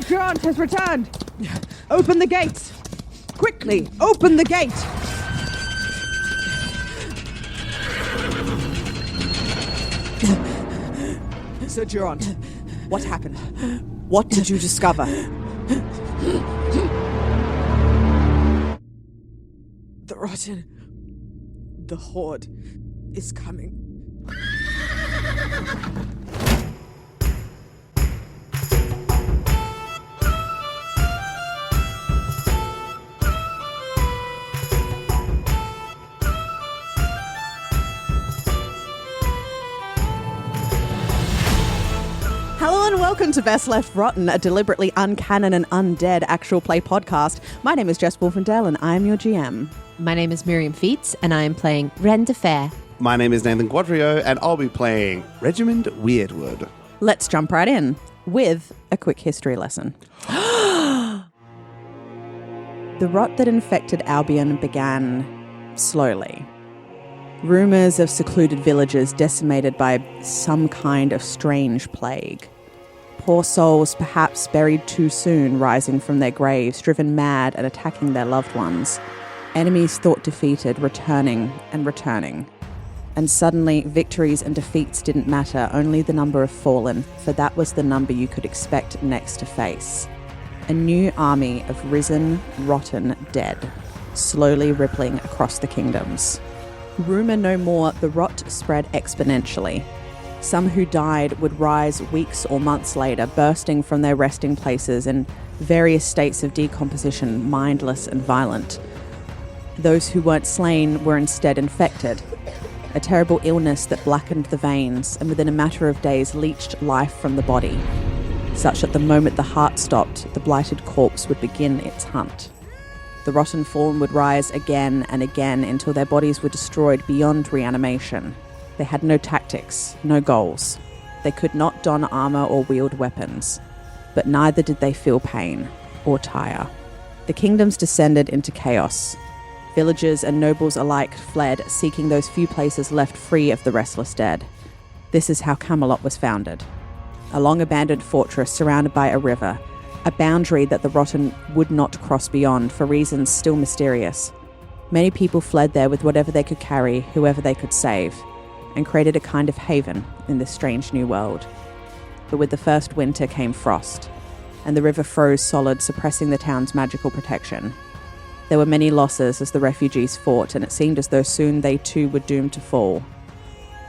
Your aunt has returned. Open the gate. Quickly, open the gate. Sir Durant, what happened? What did you discover? The rotten... The horde is coming. Hello and welcome to Best Left Rotten, a deliberately uncanon and undead actual play podcast. My name is Jess Wolfendale and I am your GM. My name is Miriam Feats and I am playing Wren de Fair. My name is Nathan Quadrio and I'll be playing Regimund Weirdwood. Let's jump right in with a quick history lesson. The rot that infected Albion began slowly. Rumours of secluded villages decimated by some kind of strange plague. Poor souls perhaps buried too soon, rising from their graves, driven mad and attacking their loved ones. Enemies thought defeated, returning and returning. And suddenly, victories and defeats didn't matter, only the number of fallen, for that was the number you could expect next to face. A new army of risen, rotten dead, slowly rippling across the kingdoms. Rumour no more, the rot spread exponentially. Some who died would rise weeks or months later, bursting from their resting places in various states of decomposition, mindless and violent. Those who weren't slain were instead infected. A terrible illness that blackened the veins and within a matter of days leached life from the body, such that the moment the heart stopped, the blighted corpse would begin its hunt. The rotten fallen would rise again and again until their bodies were destroyed beyond reanimation. They had no tactics, no goals. They could not don armor or wield weapons, but neither did they feel pain or tire. The kingdoms descended into chaos. Villagers and nobles alike fled, seeking those few places left free of the restless dead. This is how Camelot was founded. A long-abandoned fortress surrounded by a river, a boundary that the rotten would not cross beyond for reasons still mysterious. Many people fled there with whatever they could carry, whoever they could save, and created a kind of haven in this strange new world. But with the first winter came frost, and the river froze solid, suppressing the town's magical protection. There were many losses as the refugees fought, and it seemed as though soon they too were doomed to fall.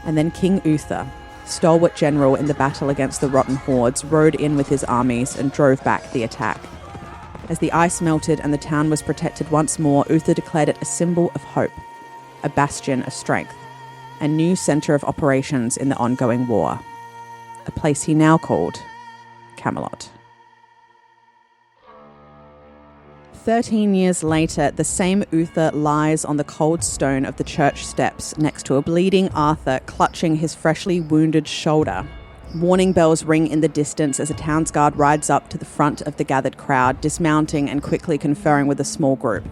And then King Uther, stalwart general in the battle against the rotten hordes, rode in with his armies and drove back the attack. As the ice melted and the town was protected once more, Uther declared it a symbol of hope, a bastion of strength, a new centre of operations in the ongoing war, a place he now called Camelot. 13 years later, the same Uther lies on the cold stone of the church steps next to a bleeding Arthur clutching his freshly wounded shoulder. Warning bells ring in the distance as a townsguard rides up to the front of the gathered crowd, dismounting and quickly conferring with a small group.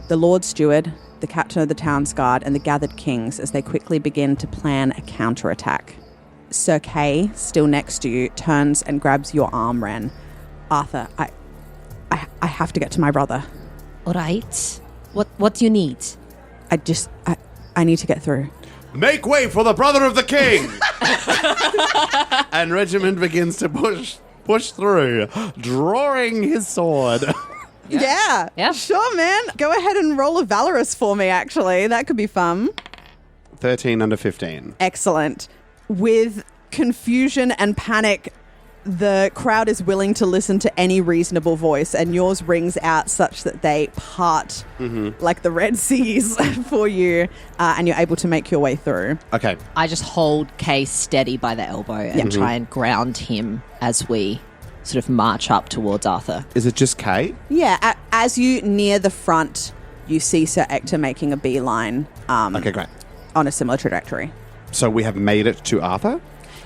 The Lord Steward, the captain of the townsguard, and the gathered kings as they quickly begin to plan a counterattack. Sir Kay, still next to you, turns and grabs your arm, Wren. Arthur, I have to get to my brother. All right. What do you need? I need to get through. Make way for the brother of the king! And Regimund begins to push through, drawing his sword. Yeah. Sure, man. Go ahead and roll a Valorous for me, actually. That could be fun. 13 under 15. Excellent. With confusion and panic, the crowd is willing to listen to any reasonable voice, and yours rings out such that they part like the Red Seas for you, and you're able to make your way through. Okay. I just hold Kay steady by the elbow and try and ground him as we sort of march up towards Arthur. Is it just Kay? Yeah, as you near the front, you see Sir Ector making a beeline Okay, great. on a similar trajectory. So we have made it to Arthur?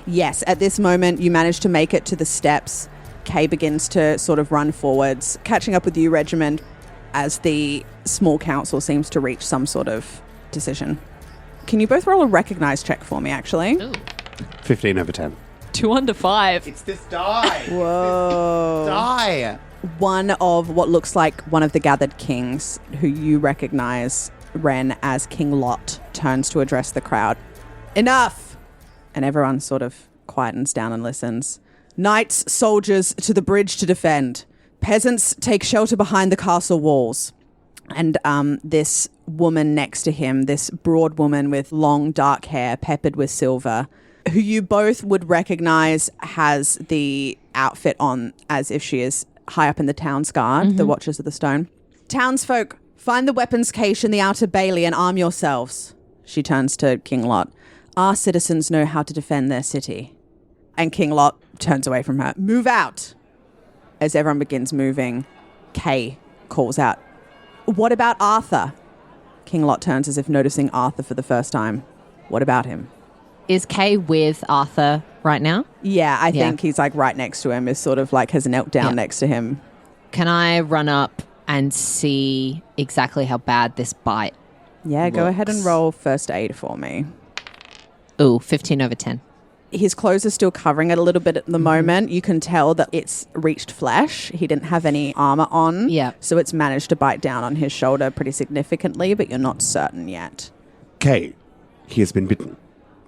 Yes, at this moment, you manage to make it to the steps. Kay begins to sort of run forwards, catching up with you, Regimund, as the small council seems to reach some sort of decision. Can you both roll a recognize check for me, actually? Ooh. 15 over 10. 2 under 5. It's this die. Whoa. Die. One of what looks like one of the gathered kings, who you recognize, Wren, as King Lot, turns to address the crowd. Enough! And everyone sort of quietens down and listens. Knights, soldiers, to the bridge to defend. Peasants, take shelter behind the castle walls. And this woman next to him, this broad woman with long dark hair peppered with silver, who you both would recognize has the outfit on as if she is high up in the town's guard, the Watchers of the Stone. Townsfolk, find the weapons cache in the outer bailey and arm yourselves. She turns to King Lot. Our citizens know how to defend their city. And King Lot turns away from her. Move out! As everyone begins moving, Kay calls out, what about Arthur? King Lot turns as if noticing Arthur for the first time. What about him? Is Kay with Arthur right now? Yeah, I think he's like right next to him, is sort of like has knelt down next to him. Can I run up and see exactly how bad this bite? Yeah, go ahead and roll first aid for me. Ooh, 15 over 10. His clothes are still covering it a little bit at the moment. You can tell that it's reached flesh. He didn't have any armor on. Yeah. So it's managed to bite down on his shoulder pretty significantly, but you're not certain yet. Kay, he has been bitten.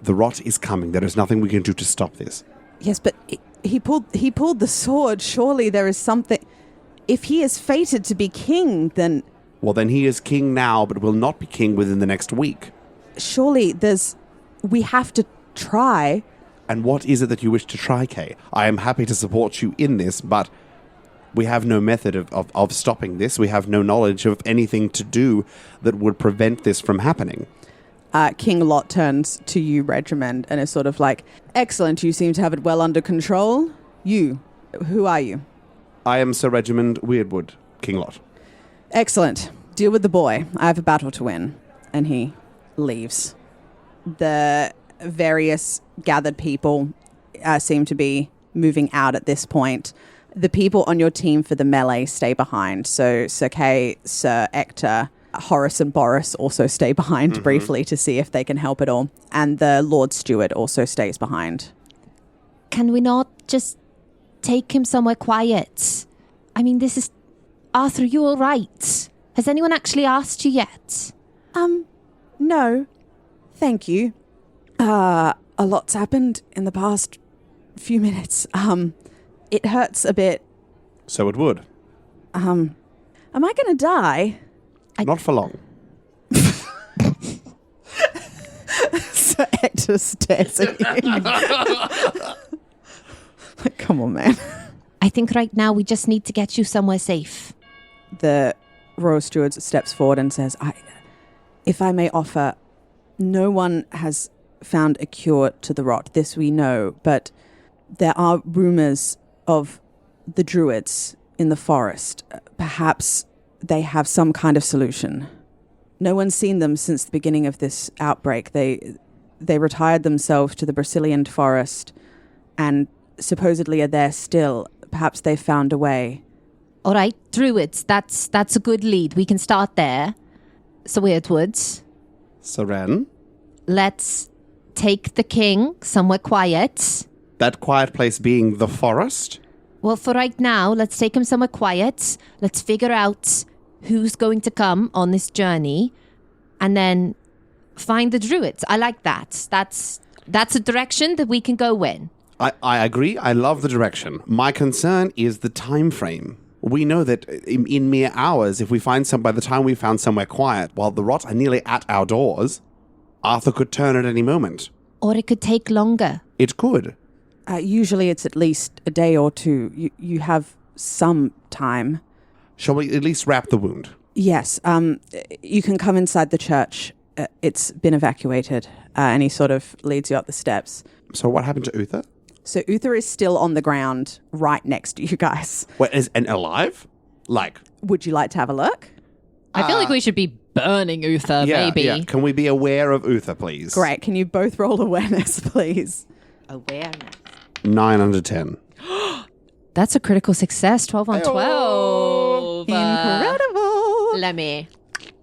The rot is coming. There is nothing we can do to stop this. Yes, but he pulled the sword. Surely there is something. If he is fated to be king, then... Well, then he is king now, but will not be king within the next week. Surely we have to try. And what is it that you wish to try, Kay? I am happy to support you in this, but we have no method of stopping this. We have no knowledge of anything to do that would prevent this from happening. King Lot turns to you, Regimund, and is sort of like, excellent, you seem to have it well under control. You, who are you? I am Sir Regimund Weirdwood, King Lot. Excellent. Deal with the boy. I have a battle to win. And he leaves. The various gathered people seem to be moving out at this point. The people on your team for the melee stay behind. So Sir Kay, Sir Ector, Horace and Boris also stay behind briefly to see if they can help at all. And the Lord Steward also stays behind. Can we not just take him somewhere quiet? I mean, this is... Arthur, you all right? Has anyone actually asked you yet? No. Thank you. A lot's happened in the past few minutes. It hurts a bit. So it would. Am I going to die? Not for long. Sir Ector stares at you. Like, come on, man. I think right now we just need to get you somewhere safe. The Royal Steward steps forward and says, if I may offer, no one has found a cure to the rot. This we know, but there are rumors of the druids in the forest. Perhaps they have some kind of solution. No one's seen them since the beginning of this outbreak. They retired themselves to the Brazilian forest and supposedly are there still. Perhaps they've found a way. All right, druids, that's a good lead. We can start there. So Weirdwoods, Sir Wren? let's take the king somewhere quiet. That quiet place being the forest? Well, for right now, let's take him somewhere quiet. Let's figure out who's going to come on this journey and then find the druids. I like that. That's a direction that we can go in. I agree. I love the direction. My concern is the time frame. We know that in mere hours, if we find by the time we found somewhere quiet, while the rot are nearly at our doors, Arthur could turn at any moment. Or it could take longer. It could. Usually it's at least a day or two. You have some time. Shall we at least wrap the wound? Yes. You can come inside the church. It's been evacuated. And he sort of leads you up the steps. So what happened to Uther? So Uther is still on the ground right next to you guys. Wait, and alive? Like... Would you like to have a look? I feel like we should be burning Uther, maybe. Yeah. Can we be aware of Uther, please? Great. Can you both roll awareness, please? Awareness. 9 under 10. That's a critical success. 12 on 12. Incredible. Let me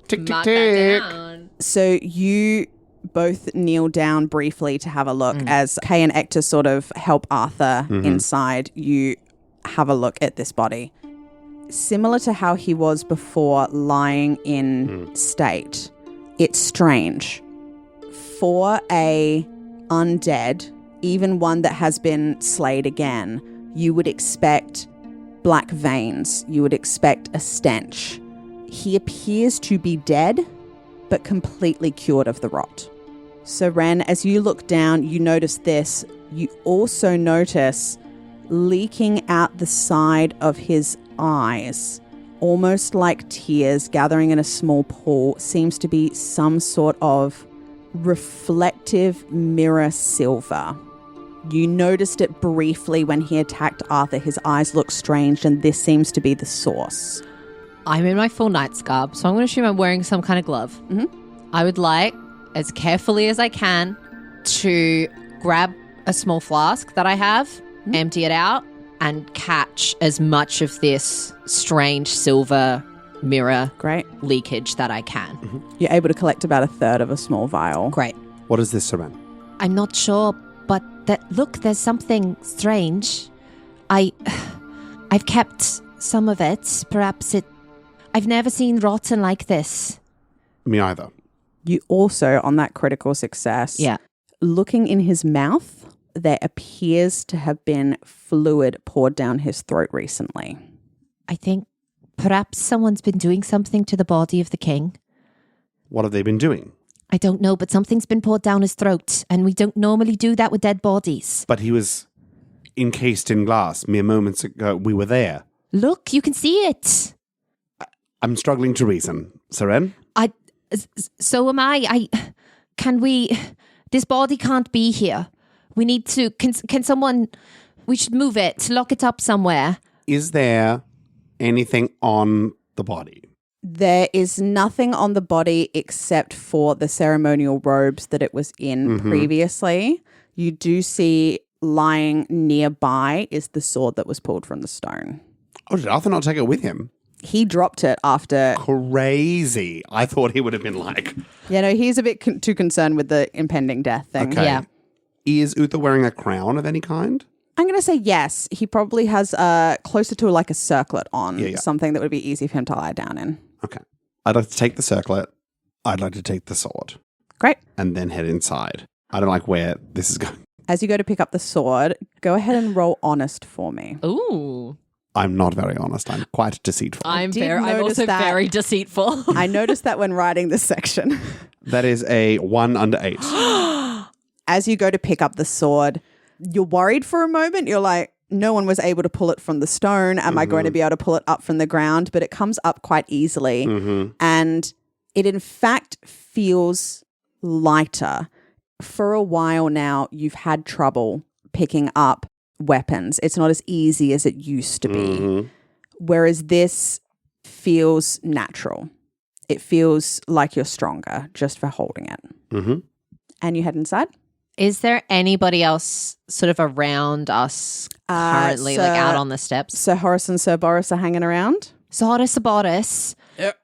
Tick, tick, mark tick. that down. So you both kneel down briefly to have a look as Kay and Ector sort of help Arthur inside. You have a look at this body. Similar to how he was before, lying in state. It's strange. For a undead, even one that has been slayed again, you would expect black veins. You would expect a stench. He appears to be dead, but completely cured of the rot. So Wren, as you look down, you notice this. You also notice leaking out the side of his eyes, almost like tears gathering in a small pool, seems to be some sort of reflective mirror silver. You noticed it briefly when he attacked Arthur. His eyes look strange, and this seems to be the source. I'm in my full knight's garb, so I'm going to assume I'm wearing some kind of glove. I would like, as carefully as I can, to grab a small flask that I have, empty it out, and catch as much of this strange silver mirror leakage that I can. You're able to collect about a third of a small vial. Great. What is this, Seren? I'm not sure, but look, there's something strange. I've kept some of it. Perhaps I've never seen rotten like this. Me either. You also, on that critical success, looking in his mouth, there appears to have been fluid poured down his throat recently. I think perhaps someone's been doing something to the body of the king. What have they been doing? I don't know, but something's been poured down his throat, and we don't normally do that with dead bodies. But he was encased in glass mere moments ago. We were there. Look, you can see it. I'm struggling to reason. Seren? So am I. This body can't be here. We need to, can someone, we should move it, lock it up somewhere. Is there anything on the body? There is nothing on the body except for the ceremonial robes that it was in previously. You do see lying nearby is the sword that was pulled from the stone. Oh, did Arthur not take it with him? He dropped it after. Crazy. I thought he would have been like... Yeah, no, he's a bit too concerned with the impending death thing. Okay. Yeah. Is Uther wearing a crown of any kind? I'm going to say yes. He probably has closer to like a circlet on, something that would be easy for him to lie down in. Okay. I'd like to take the circlet. I'd like to take the sword. Great. And then head inside. I don't like where this is going. As you go to pick up the sword, go ahead and roll honest for me. Ooh. I'm not very honest. I'm quite deceitful. I'm also very deceitful. I noticed that when writing this section. That is a 1 under 8. As you go to pick up the sword, you're worried for a moment. You're like, no one was able to pull it from the stone. Am I going to be able to pull it up from the ground? But it comes up quite easily. And it, in fact, feels lighter. For a while now, you've had trouble picking up weapons. It's not as easy as it used to be. Whereas this feels natural. It feels like you're stronger just for holding it. And you head inside. Is there anybody else sort of around us currently, like out on the steps? So Horace and Sir Boris are hanging around. So Horace Boris. Yep.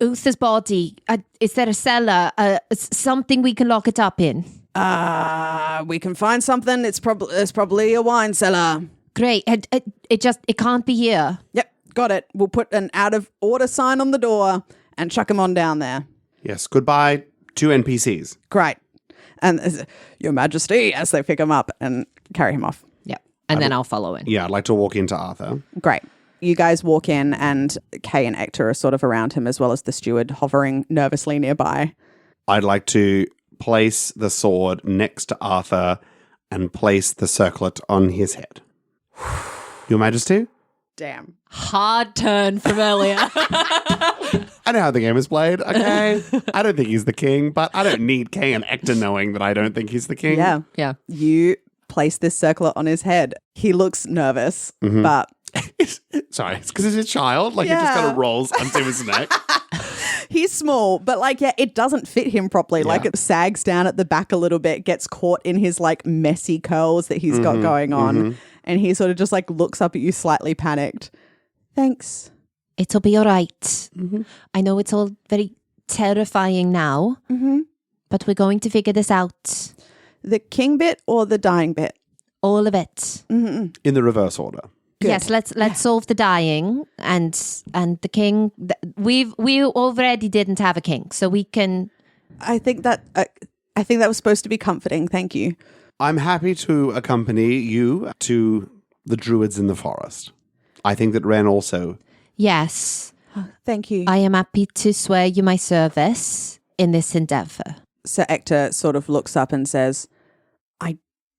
Uther's body. Is there a cellar? Something we can lock it up in? We can find something. It's probably a wine cellar. Great. It can't be here. Yep, got it. We'll put an out of order sign on the door and chuck him on down there. Yes, goodbye, 2 NPCs. Great. And Your Majesty, as they pick him up and carry him off. Yep. And then I'll follow in. Yeah, I'd like to walk into Arthur. Great. You guys walk in and Kay and Ector are sort of around him as well as the steward hovering nervously nearby. I'd like to place the sword next to Arthur and place the circlet on his head. Your Majesty? Damn. Hard turn from earlier. I know how the game is played, okay? I don't think he's the king, but I don't need Kay and Ector knowing that I don't think he's the king. Yeah. Yeah. You place this circlet on his head. He looks nervous, but... Sorry, it's because he's a child. Like, it just kind of rolls onto his neck. He's small, but it doesn't fit him properly. Yeah. Like, it sags down at the back a little bit, gets caught in his like messy curls that he's got going on. And he sort of just like looks up at you slightly panicked. Thanks. It'll be all right. I know it's all very terrifying now, But we're going to figure this out. The king bit or the dying bit? All of it. In the reverse order. Good. Yes, let's solve the dying and the king. We already didn't have a king, so we can. I think that was supposed to be comforting. Thank you. I'm happy to accompany you to the druids in the forest. I think that Wren also. Yes, Thank you. I am happy to swear you my service in this endeavor. Sir Ector sort of looks up and says, I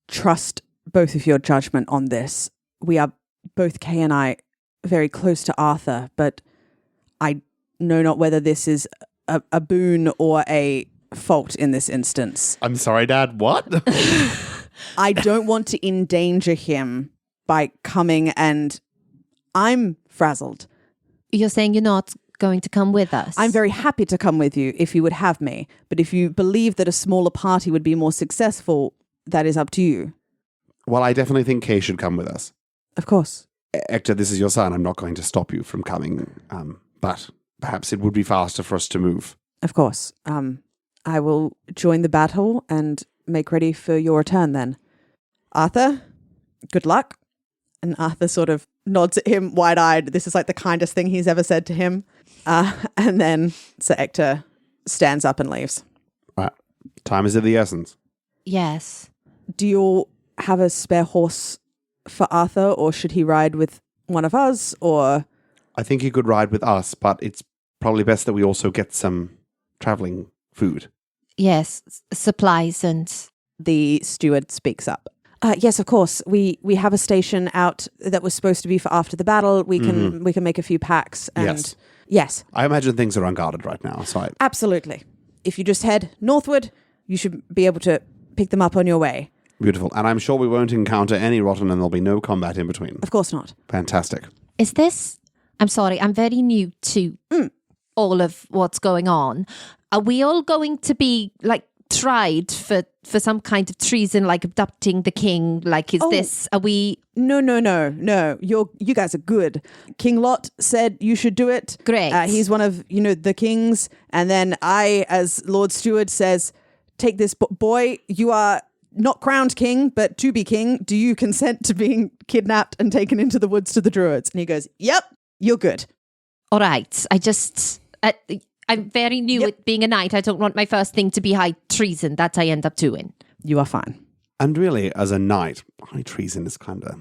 trust both of your judgment on this. We are, both Kay and I, very close to Arthur, but I know not whether this is a boon or a fault in this instance. I'm sorry, Dad, what? I don't want to endanger him by coming, and I'm frazzled. You're saying you're not going to come with us? I'm very happy to come with you if you would have me, but if you believe that a smaller party would be more successful, that is up to you. Well, I definitely think Kay should come with us. Of course. Ector, this is your son. I'm not going to stop you from coming, but perhaps it would be faster for us to move. Of course. I will join the battle and make ready for your return then. Arthur, good luck. And Arthur sort of nods at him wide-eyed. This is like the kindest thing he's ever said to him. And then Sir Ector stands up and leaves. Time is of the essence. Yes. Do you all have a spare horse for Arthur, or should he ride with one of us, or... I think he could ride with us, but it's probably best that we also get some traveling food. Yes, supplies and... The steward speaks up. Yes, of course. We have a station out that was supposed to be for after the battle. We can make a few packs. And yes. I imagine things are unguarded right now, so Absolutely. If you just head northward, you should be able to pick them up on your way. Beautiful. And I'm sure we won't encounter any rotten and there'll be no combat in between. Of course not. Fantastic. Is this... I'm sorry, I'm very new to all of what's going on. Are we all going to be, like, tried for some kind of treason, like abducting the king? Like, is this... Are we... No. You guys are good. King Lot said you should do it. Great. He's one of, the kings. And then I, as Lord Steward, says, take this boy. You are not crowned king, but to be king. Do you consent to being kidnapped and taken into the woods to the druids? And he goes, yep, you're good. All right. I'm very new at being a knight. I don't want my first thing to be high treason. That I end up doing. You are fine. And really, as a knight, high treason is kind of...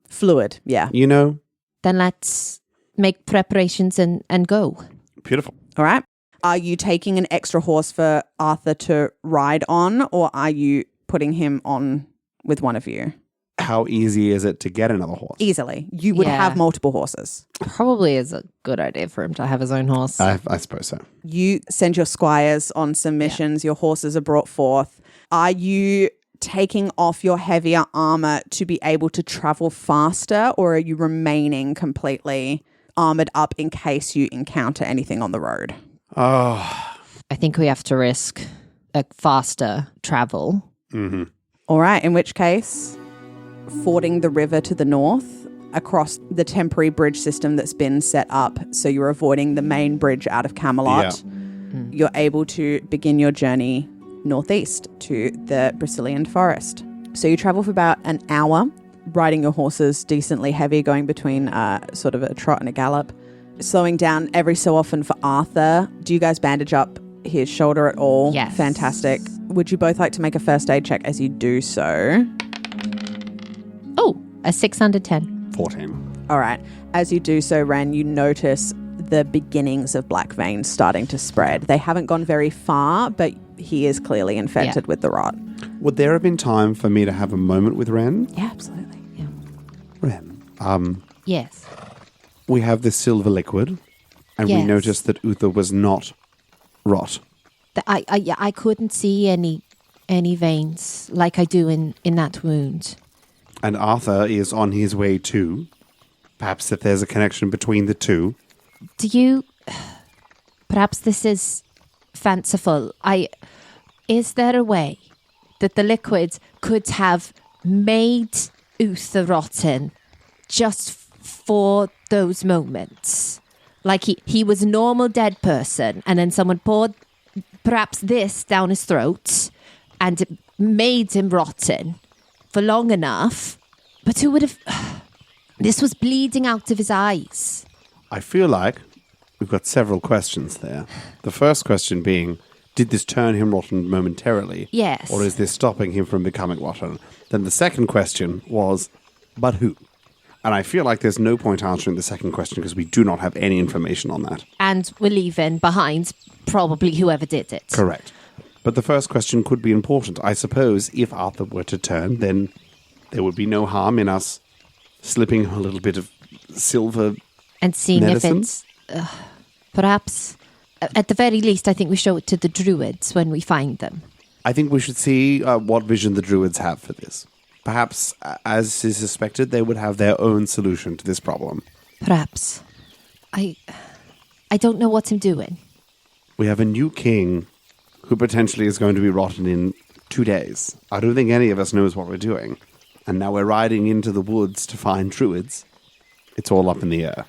Fluid, yeah. You know? Then let's make preparations and go. Beautiful. All right. Are you taking an extra horse for Arthur to ride on, or are you putting him on with one of you? How easy is it to get another horse? Easily. You would have multiple horses. Probably is a good idea for him to have his own horse. I suppose so. You send your squires on some missions. Your horses are brought forth. Are you taking off your heavier armor to be able to travel faster, or are you remaining completely armored up in case you encounter anything on the road? Oh. I think we have to risk a faster travel. Mm-hmm. All right. In which case, fording the river to the north across the temporary bridge system that's been set up, so you're avoiding the main bridge out of Camelot, you're able to begin your journey northeast to the Brazilian forest. So you travel for about an hour, riding your horses decently heavy, going between sort of a trot and a gallop, slowing down every so often for Arthur. Do you guys bandage up his shoulder at all? Yes. Fantastic. Would you both like to make a first aid check as you do so? Oh, a 610. 14. All right. As you do so, Wren, you notice the beginnings of black veins starting to spread. They haven't gone very far, but he is clearly infected with the rot. Would there have been time for me to have a moment with Wren? Yeah, absolutely. Yeah. Wren, Yes. we have this silver liquid, and we Yes. noticed that Uther was not rot. I couldn't see any veins like I do in that wound. And Arthur is on his way too. Perhaps if there's a connection between the two. Do you... Perhaps this is fanciful. Is there a way that the liquid could have made Uther rotten just for those moments? Like he was a normal dead person, and then someone poured perhaps this down his throat and it made him rotten for long enough. But who would have... This was bleeding out of his eyes. I feel like we've got several questions there. The first question being, did this turn him rotten momentarily? Yes. Or is this stopping him from becoming rotten? Then the second question was, but who? And I feel like there's no point answering the second question because we do not have any information on that. And we're leaving behind probably whoever did it. Correct. But the first question could be important. I suppose if Arthur were to turn, then there would be no harm in us slipping a little bit of silver And seeing medicine. if it's... perhaps... At the very least, I think we show it to the druids when we find them. I think we should see what vision the druids have for this. Perhaps, as is suspected, they would have their own solution to this problem. Perhaps. I don't know what I'm doing. We have a new king who potentially is going to be rotten in 2 days. I don't think any of us knows what we're doing. And now we're riding into the woods to find druids. It's all up in the air.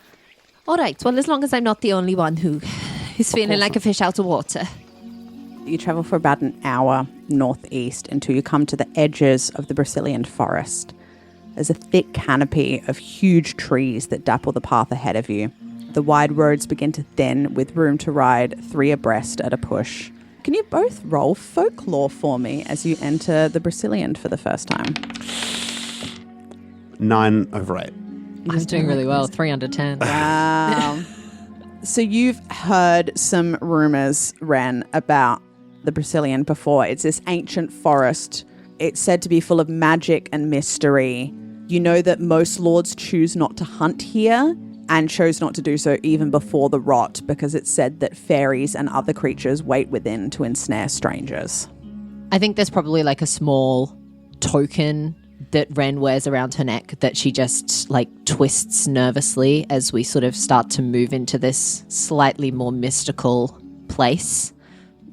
All right, well, as long as I'm not the only one who is feeling like a fish out of water. You travel for about an hour northeast until you come to the edges of the Brazilian forest. There's a thick canopy of huge trees that dapple the path ahead of you. The wide roads begin to thin with room to ride 3 abreast at a push. Can you both roll folklore for me as you enter the Brazilian for the first time? 9 over 8. I'm doing really well. 3 under 10. Wow. So you've heard some rumors, Wren, about the Brazilian before. It's this ancient forest. It's said to be full of magic and mystery. You know that most lords choose not to hunt here and chose not to do so even before the rot because it's said that fairies and other creatures wait within to ensnare strangers. I think there's probably like a small token that Wren wears around her neck that she just like twists nervously as we sort of start to move into this slightly more mystical place.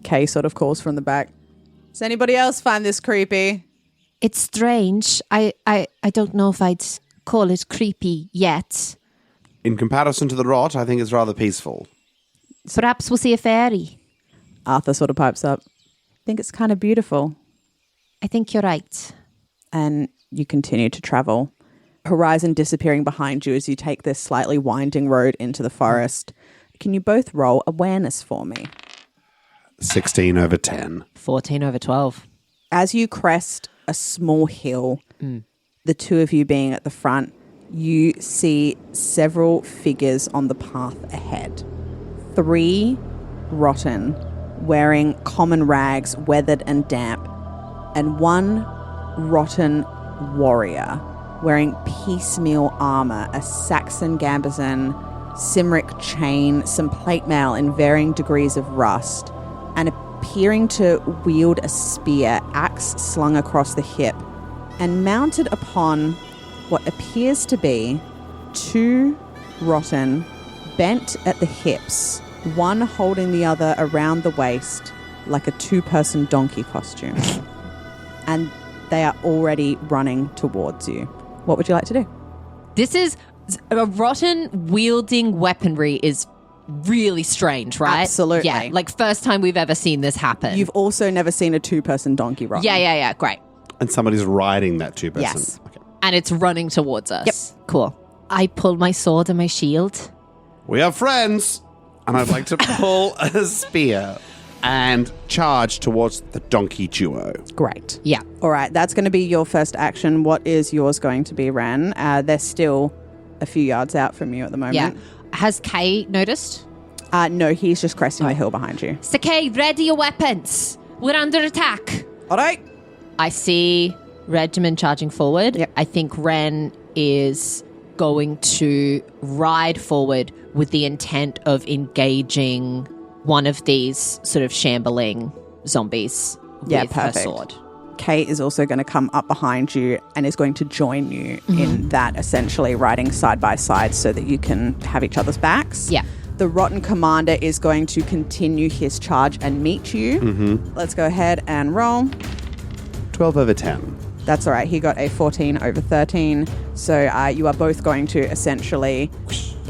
Kay sort of calls from the back. Does anybody else find this creepy? It's strange. I don't know if I'd call it creepy yet. In comparison to the rot, I think it's rather peaceful. Perhaps we'll see a fairy. Arthur sort of pipes up. I think it's kind of beautiful. I think you're right. And you continue to travel. Horizon disappearing behind you as you take this slightly winding road into the forest. Can you both roll awareness for me? 16 over 10. 14 over 12. As you crest a small hill, the two of you being at the front, you see several figures on the path ahead. 3 rotten, wearing common rags, weathered and damp, and 1 rotten warrior wearing piecemeal armor, a Saxon gambesson, Cymric chain, some plate mail in varying degrees of rust, and appearing to wield a spear, axe slung across the hip, and mounted upon what appears to be 2 rotten, bent at the hips, one holding the other around the waist like a 2-person donkey costume. And they are already running towards you. What would you like to do? This is a rotten wielding weaponry is really strange, right? Absolutely. Yeah, like first time we've ever seen this happen. You've also never seen a 2-person donkey run. Yeah, great. And somebody's riding that 2-person. Yes. Okay. And it's running towards us. Yep. Cool. I pull my sword and my shield. We are friends. And I'd like to pull a spear and charge towards the donkey duo. Great. Yeah. All right, that's going to be your first action. What is yours going to be, Wren? They're still a few yards out from you at the moment. Yeah. Has Kay noticed? No, he's just cresting the hill behind you. Sakay, ready your weapons. We're under attack. All right. I see Regimund charging forward. Yep. I think Wren is going to ride forward with the intent of engaging one of these sort of shambling zombies with her perfect. sword. Kate is also going to come up behind you and is going to join you in that, essentially riding side by side so that you can have each other's backs. Yeah. The rotten commander is going to continue his charge and meet you. Let's go ahead and roll. 12 over 10. That's all right. He got a 14 over 13. So you are both going to essentially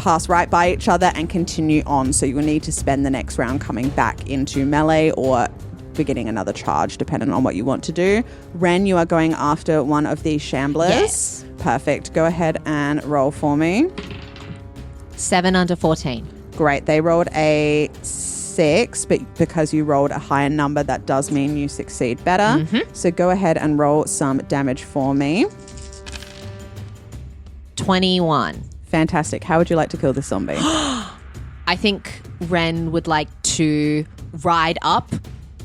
pass right by each other and continue on. So you will need to spend the next round coming back into melee or beginning another charge, depending on what you want to do. Wren, you are going after one of these shamblers. Yes. Perfect. Go ahead and roll for me. 7 under 14. Great. They rolled a 6, but because you rolled a higher number, that does mean you succeed better. So go ahead and roll some damage for me. 21. Fantastic. How would you like to kill this zombie? I think Wren would like to ride up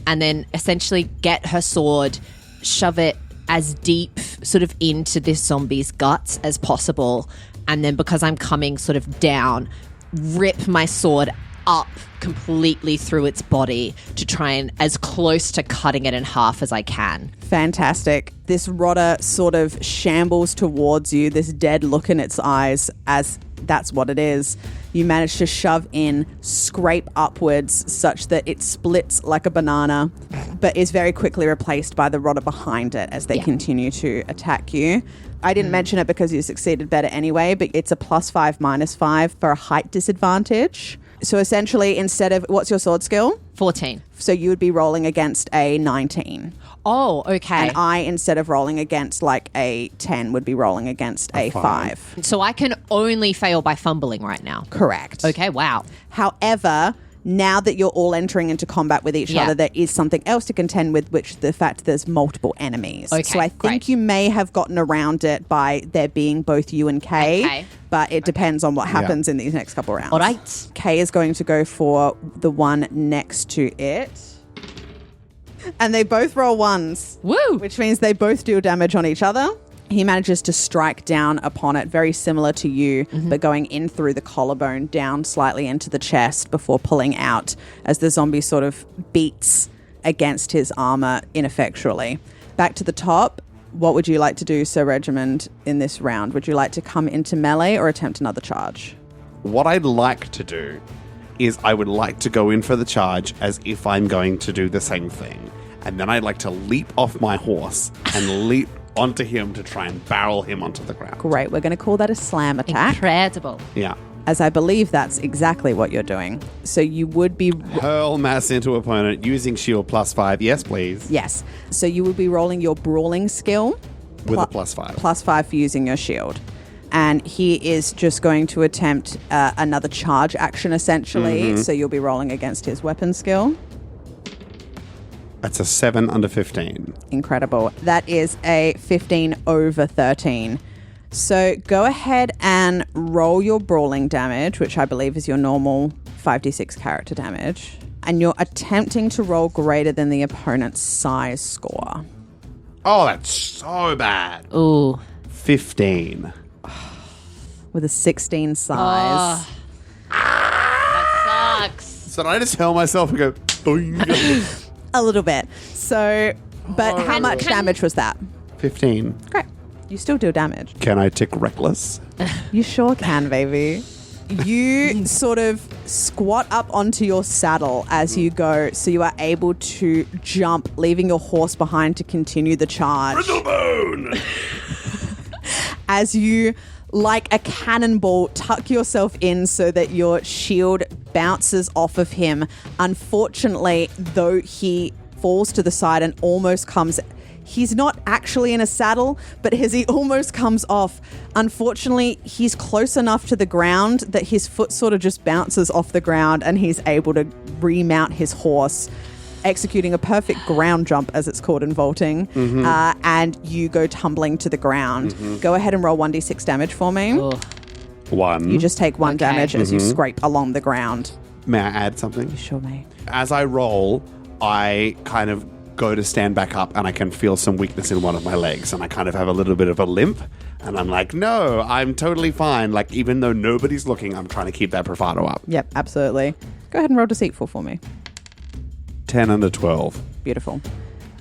and then essentially get her sword, shove it as deep sort of into this zombie's guts as possible. And then because I'm coming sort of down, rip my sword up completely through its body to try and as close to cutting it in half as I can. Fantastic. This rotter sort of shambles towards you, this dead look in its eyes, as that's what it is. You manage to shove in, scrape upwards such that it splits like a banana, but is very quickly replaced by the rotter behind it as they continue to attack you. I didn't mention it because you succeeded better anyway, but it's a +5 -5 for a height disadvantage. So essentially, instead of, what's your sword skill? 14. So you would be rolling against a 19. Oh, okay. And I, instead of rolling against like a 10, would be rolling against a 5. So I can only fail by fumbling right now. Correct. Okay, wow. However, now that you're all entering into combat with each other, there is something else to contend with, which the fact there's multiple enemies. Okay, so I think great. you may have gotten around it by there being both you and Kay, Okay. but it depends on what happens in these next couple rounds. All right. Kay is going to go for the one next to it. And they both roll 1s. Woo! Which means they both deal damage on each other. He manages to strike down upon it, very similar to you, but going in through the collarbone, down slightly into the chest before pulling out as the zombie sort of beats against his armor ineffectually. Back to the top. What would you like to do, Sir Regimund, in this round? Would you like to come into melee or attempt another charge? What I'd like to do is I would like to go in for the charge as if I'm going to do the same thing. And then I'd like to leap off my horse and leap onto him to try and barrel him onto the ground. Great. We're going to call that a slam attack, Incredible. Yeah. as I believe that's exactly what you're doing. So you would be... Hurl mass into opponent using shield +5. Yes, please. Yes. So you would be rolling your brawling skill. With a +5. +5 for using your shield. And he is just going to attempt another charge action, essentially. So you'll be rolling against his weapon skill. That's a 7 under 15. Incredible. That is a 15 over 13. So go ahead and roll your brawling damage, which I believe is your normal 5d6 character damage. And you're attempting to roll greater than the opponent's size score. Oh, that's so bad. Ooh. 15. With a 16 size. That sucks. So did I just hurl myself and go, boing? A little bit. So, but how much damage was that? 15. Great. You still do damage. Can I tick reckless? You sure can, baby. You sort of squat up onto your saddle as you go, so you are able to jump, leaving your horse behind to continue the charge. Bone! As you, like a cannonball, tuck yourself in so that your shield bounces off of him. Unfortunately, though, he falls to the side and almost comes... He's not actually in a saddle, but as he almost comes off, unfortunately, he's close enough to the ground that his foot sort of just bounces off the ground and he's able to remount his horse, executing a perfect ground jump, as it's called in vaulting, and you go tumbling to the ground. Go ahead and roll 1d6 damage for me. Ugh. 1. You just take 1 damage as you scrape along the ground. May I add something? You sure may. As I roll, I kind of go to stand back up and I can feel some weakness in one of my legs and I kind of have a little bit of a limp and I'm like, no, I'm totally fine. Like, even though nobody's looking, I'm trying to keep that bravado up. Yep, absolutely. Go ahead and roll deceitful for me. 10 under 12. Beautiful.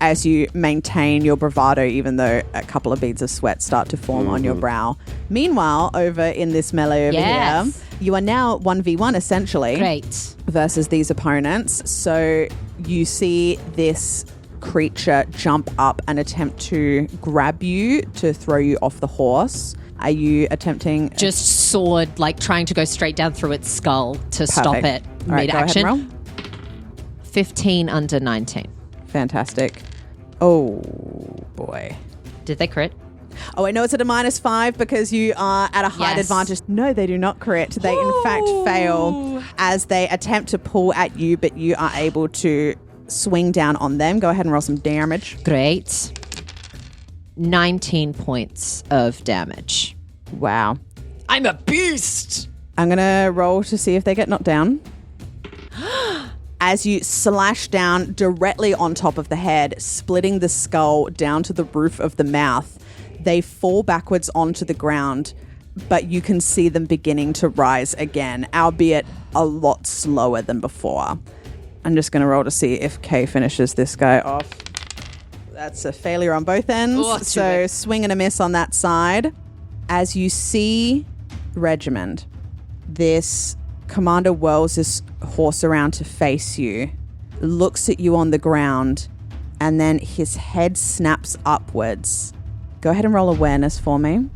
As you maintain your bravado, even though a couple of beads of sweat start to form on your brow. Meanwhile, over in this melee over here, you are now 1v1 essentially. Great. Versus these opponents. So you see this creature jump up and attempt to grab you to throw you off the horse. Are you attempting? Just sword, like trying to go straight down through its skull to stop it All right, go ahead mid-action. and roll. 15 under 19. Fantastic. Oh, boy. Did they crit? Oh, I know it's at a -5 because you are at a height Yes. advantage. No, they do not crit. They, in fact, fail as they attempt to pull at you, but you are able to swing down on them. Go ahead and roll some damage. Great. 19 points of damage. Wow. I'm a beast! I'm going to roll to see if they get knocked down. As you slash down directly on top of the head, splitting the skull down to the roof of the mouth, they fall backwards onto the ground, but you can see them beginning to rise again, albeit a lot slower than before. I'm just going to roll to see if Kay finishes this guy off. That's a failure on both ends. Oh, So swing and a miss on that side. As you see Regimund, this commander whirls his horse around to face you, looks at you on the ground, and then his head snaps upwards. Go ahead and roll awareness for me.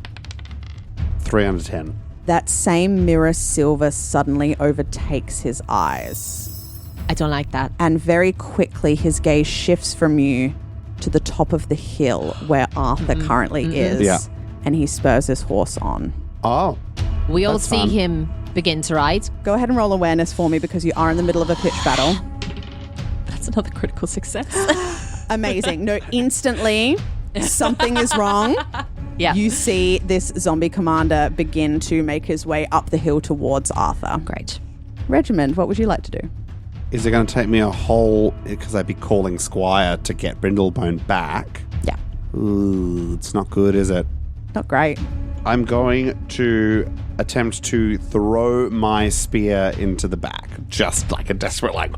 3 under 10. That same mirror silver suddenly overtakes his eyes. I don't like that. And very quickly, his gaze shifts from you to the top of the hill where Arthur currently is. Yeah. And he spurs his horse on. Oh. We all That's see fun. him begin to ride. Go ahead and roll awareness for me because you are in the middle of a pitch battle. That's another critical success. Amazing. No, instantly, something is wrong. Yeah. You see this zombie commander begin to make his way up the hill towards Arthur. Great. Regimund, what would you like to do? Is it going to take me a whole... Because I'd be calling Squire to get Brindlebone back. Yeah. Ooh, it's not good, is it? Not great. I'm going to attempt to throw my spear into the back. Just like a desperate, like...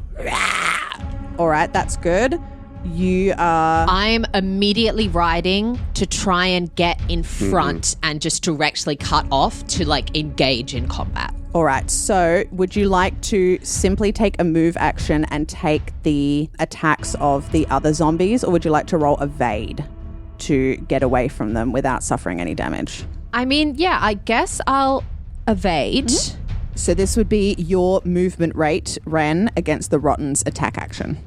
All right, that's good. You are... I'm immediately riding to try and get in front and just directly cut off to like engage in combat. All right, so would you like to simply take a move action and take the attacks of the other zombies, or would you like to roll evade to get away from them without suffering any damage? I mean, yeah, I guess I'll evade. So this would be your movement rate, Wren, against the Rotten's attack action.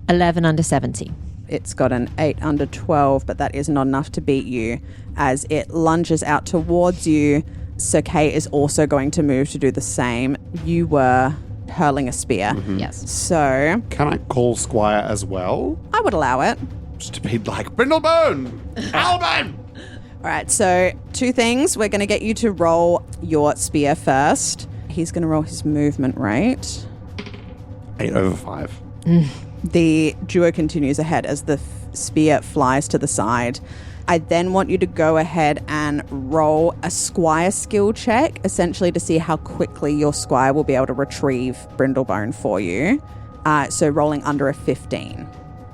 11 under 70. It's got an 8 under 12, but that is not enough to beat you. As it lunges out towards you, Sir Kay is also going to move to do the same. You were hurling a spear. Yes. So Can I call Squire as well? I would allow it. Just to be like, Brindlebone! Alban! All right, so 2 things. We're going to get you to roll your spear first. He's going to roll his movement rate. 8 over 5. The duo continues ahead as the spear flies to the side. I then want you to go ahead and roll a Squire skill check, essentially to see how quickly your Squire will be able to retrieve Brindlebone for you. So rolling under a 15.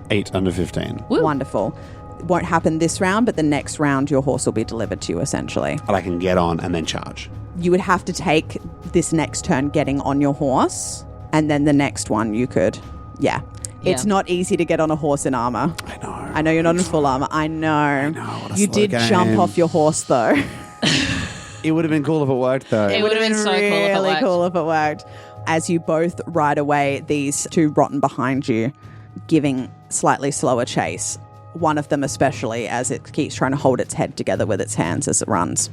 8 under 15. Woo. Wonderful. It won't happen this round, but the next round your horse will be delivered to you, essentially. And I can get on and then charge. You would have to take this next turn getting on your horse, and then the next one you could, yeah. It's not easy to get on a horse in armor. I know. I know you're not in full armor. I know. what a You slow did jump game. off your horse, though. It would have been cool if it worked, though. It would have been so cool if it really worked. cool if it worked. As you both ride away, these 2 Rotten behind you, giving slightly slower chase. One of them especially, as it keeps trying to hold its head together with its hands as it runs.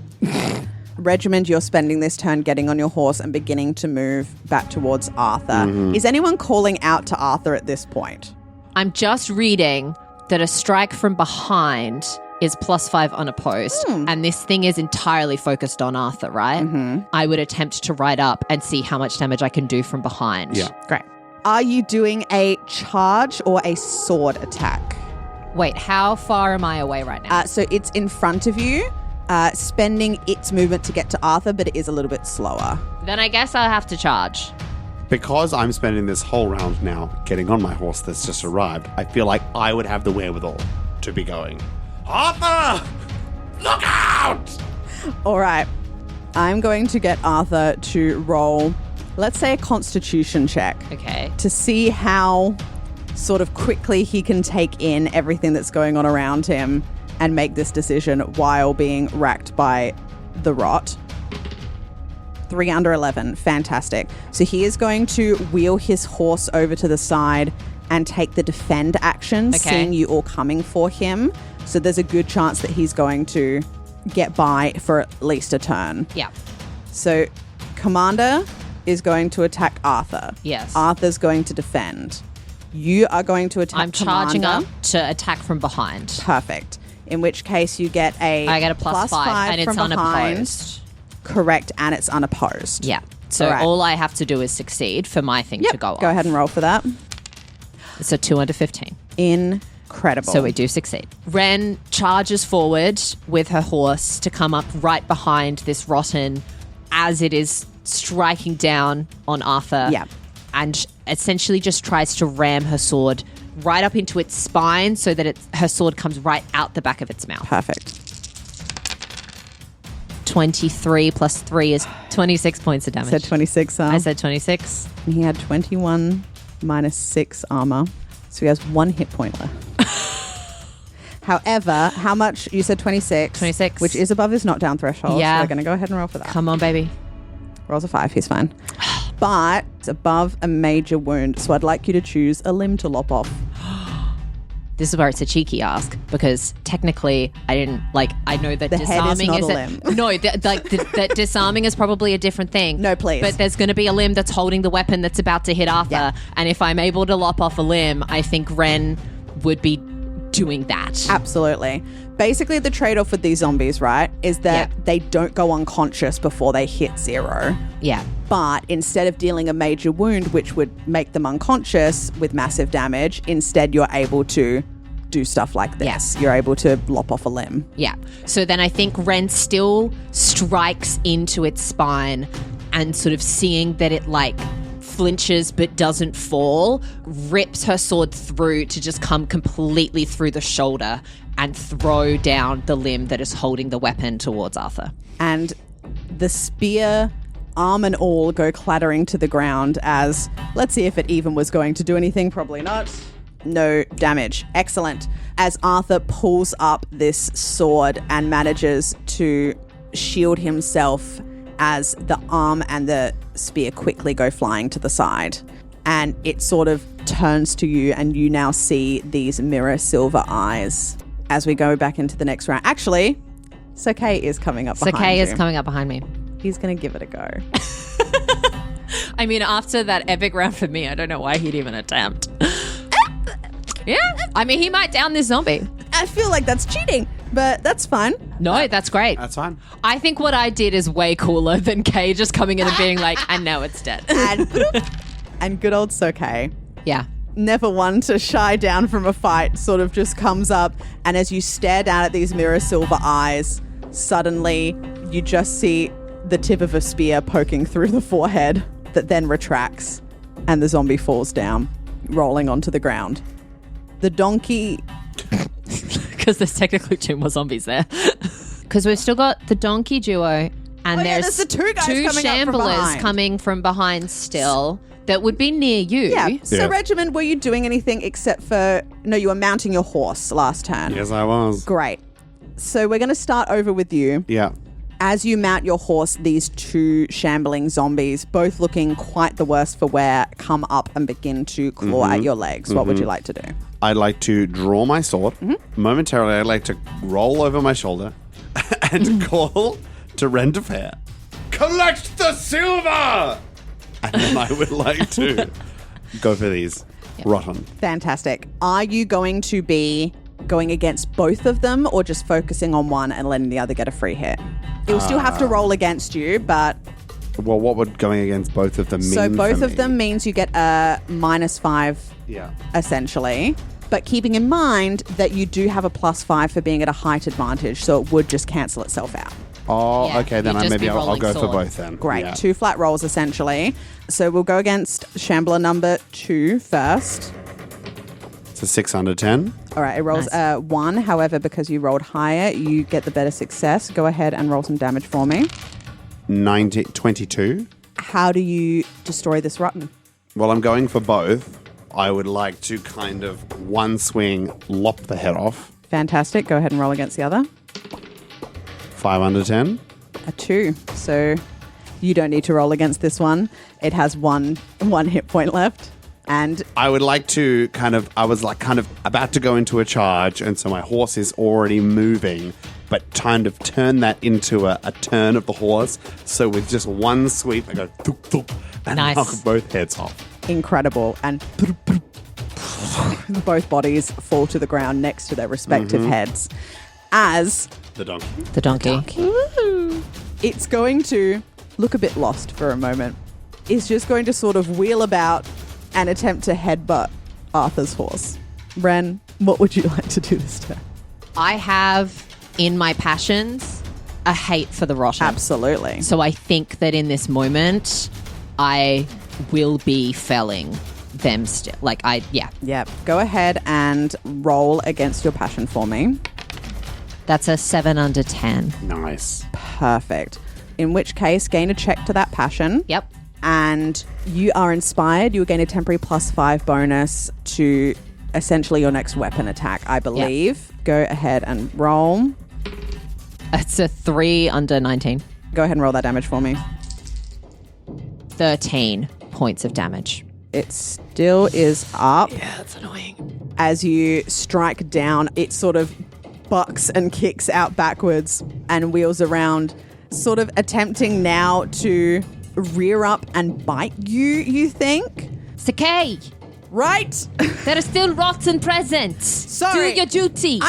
Regimund, you're spending this turn getting on your horse and beginning to move back towards Arthur. Is anyone calling out to Arthur at this point? I'm just reading that a strike from behind is +5 unopposed, and this thing is entirely focused on Arthur, right? I would attempt to ride up and see how much damage I can do from behind. Yeah. Great. Are you doing a charge or a sword attack? Wait, how far am I away right now? So it's in front of you, spending its movement to get to Arthur, but it is a little bit slower. Then I guess I'll have to charge. Because I'm spending this whole round now getting on my horse that's just arrived, I feel like I would have the wherewithal to be going, Arthur! Look out! All right. I'm going to get Arthur to roll, let's say, a constitution check Okay. to see how sort of quickly he can take in everything that's going on around him and make this decision while being racked by the rot. 3 under 11. Fantastic. So he is going to wheel his horse over to the side and take the defend action, seeing you all coming for him. So there's a good chance that he's going to get by for at least a turn. Yeah. So Commander is going to attack Arthur. Yes. Arthur's going to defend. You are going to attack I'm charging Commander. up to attack from behind. Perfect. In which case you get I get a plus 5 and it's from behind. unopposed. Correct, and it's unopposed. Yeah. So All right. all I have to do is succeed for my thing to go off. Go ahead and roll for that. It's a 2 under 15. Incredible. So we do succeed. Wren charges forward with her horse to come up right behind this rotten as it is striking down on Arthur. Yeah. And essentially just tries to ram her sword right up into its spine so that her sword comes right out the back of its mouth. Perfect. 23 plus 3 is 26 points of damage. Said 26. I said 26. And he had 21 minus 6 armor. So he has 1 hit point left. However, how much? You said 26. 26. Which is above his knockdown threshold. Yeah. So we're going to go ahead and roll for that. Come on, baby. Rolls a 5. He's fine. But it's above a major wound. So I'd like you to choose a limb to lop off. This is where it's a cheeky ask because technically I didn't I know that The head is disarming not a is limb. No, that disarming is probably a different thing. No, please. But there's going to be a limb that's holding the weapon that's about to hit Arthur, Yeah. and if I'm able to lop off a limb, I think Wren would be doing that. Absolutely. Basically, the trade-off with these zombies, right, is that Yeah. they don't go unconscious before they hit 0. Yeah. But instead of dealing a major wound, which would make them unconscious with massive damage, instead you're able to do stuff like this. Yes. You're able to lop off a limb. Yeah. So then I think Wren still strikes into its spine and sort of seeing that it flinches but doesn't fall, rips her sword through to just come completely through the shoulder and throw down the limb that is holding the weapon towards Arthur. And the spear, arm and all, go clattering to the ground as, let's see if it even was going to do anything. Probably not. No damage. Excellent. As Arthur pulls up this sword and manages to shield himself as the arm and the spear quickly go flying to the side. And it sort of turns to you and you now see these mirror silver eyes as we go back into the next round. Actually, Sakei is coming up behind Sakei you. is coming up behind me. He's going to give it a go. I mean, after that epic round for me, I don't know why he'd even attempt. Yeah. I mean, he might down this zombie. I feel like that's cheating, but that's fine. No, that's great. That's fine. I think what I did is way cooler than Kay just coming in and being like, and now it's dead. And good old Sakei, Yeah. never one to shy down from a fight, sort of just comes up, and as you stare down at these mirror silver eyes, suddenly you just see the tip of a spear poking through the forehead that then retracts, and the zombie falls down, rolling onto the ground. The donkey... Because there's technically 2 more zombies there. Because we've still got the donkey duo, and there's the 2 guys coming up from shamblers behind. coming from behind still that would be near you. Yeah. So, Yeah. Regimund, were you doing anything except for... No, you were mounting your horse last turn. Yes, I was. Great. So we're going to start over with you. Yeah. As you mount your horse, these 2 shambling zombies, both looking quite the worse for wear, come up and begin to claw at your legs. What would you like to do? I'd like to draw my sword. Momentarily, I'd like to roll over my shoulder and call to Wren to Fair. Collect the silver! And then I would like to go for these. Rotten. Fantastic. Are you going to be going against both of them or just focusing on one and letting the other get a free hit? It will still have to roll against you, but... Well, what would going against both of them mean So both for of me? them means you get a -5, Yeah. essentially. But keeping in mind that you do have a +5 for being at a height advantage, so it would just cancel itself out. Oh, Yeah, okay. Then you'd just maybe be I'll rolling go for sword. both then. Great. Yeah. 2 flat rolls, essentially. So we'll go against Shambler number 2 first. It's a 6 under 10. All right, it rolls Nice. 1. However, because you rolled higher, you get the better success. Go ahead and roll some damage for me. 22. How do you destroy this rotten? Well, I'm going for both. I would like to kind of one swing lop the head off Fantastic. Go ahead and roll against the other. 5 under 10. A 2. So you don't need to roll against this one. It has one hit point left. And I would like to I was about to go into a charge, and so my horse is already moving, but kind of turn that into a turn of the horse. So with just one sweep, I go thoop, thoop, and Nice. knock both heads off. incredible. And both bodies fall to the ground next to their respective heads. As The donkey. The donkey. it's going to look a bit lost for a moment. It's just going to sort of wheel about and attempt to headbutt Arthur's horse. Wren, what would you like to do this turn? I have in my passions a hate for the rotten. Absolutely. So I think that in this moment, I will be felling them still. Yeah. Go ahead and roll against your passion for me. That's a 7 under 10. Nice. Perfect. In which case, gain a check to that passion. Yep. And you are inspired. You will gain a temporary +5 bonus to essentially your next weapon attack, I believe. Go ahead and roll. It's a 3 under 19. Go ahead and roll that damage for me. 13 points of damage. It still is up. Yeah, that's annoying. As you strike down, it sort of bucks and kicks out backwards and wheels around, sort of attempting now to rear up and bite you think? It's okay. Right? There are still rotten present. Sorry. Do your duty.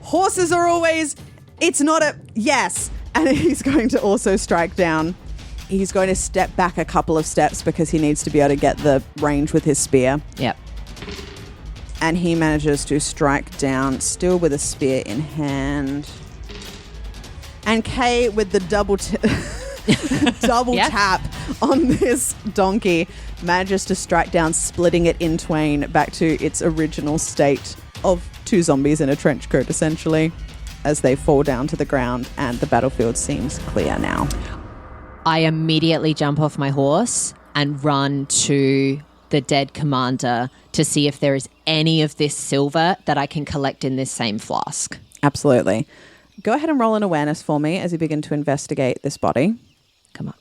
Horses are always... It's not a... Yes. And he's going to also strike down. He's going to step back a couple of steps because he needs to be able to get the range with his spear. Yep. And he manages to strike down, still with a spear in hand. And Kay, with the double Yeah. tap on this donkey, manages to strike down, splitting it in twain back to its original state of two zombies in a trench coat, essentially, as they fall down to the ground, and the battlefield seems clear now. I immediately jump off my horse and run to the dead commander to see if there is any of this silver that I can collect in this same flask. Absolutely. Go ahead and roll an awareness for me as you begin to investigate this body. Come on.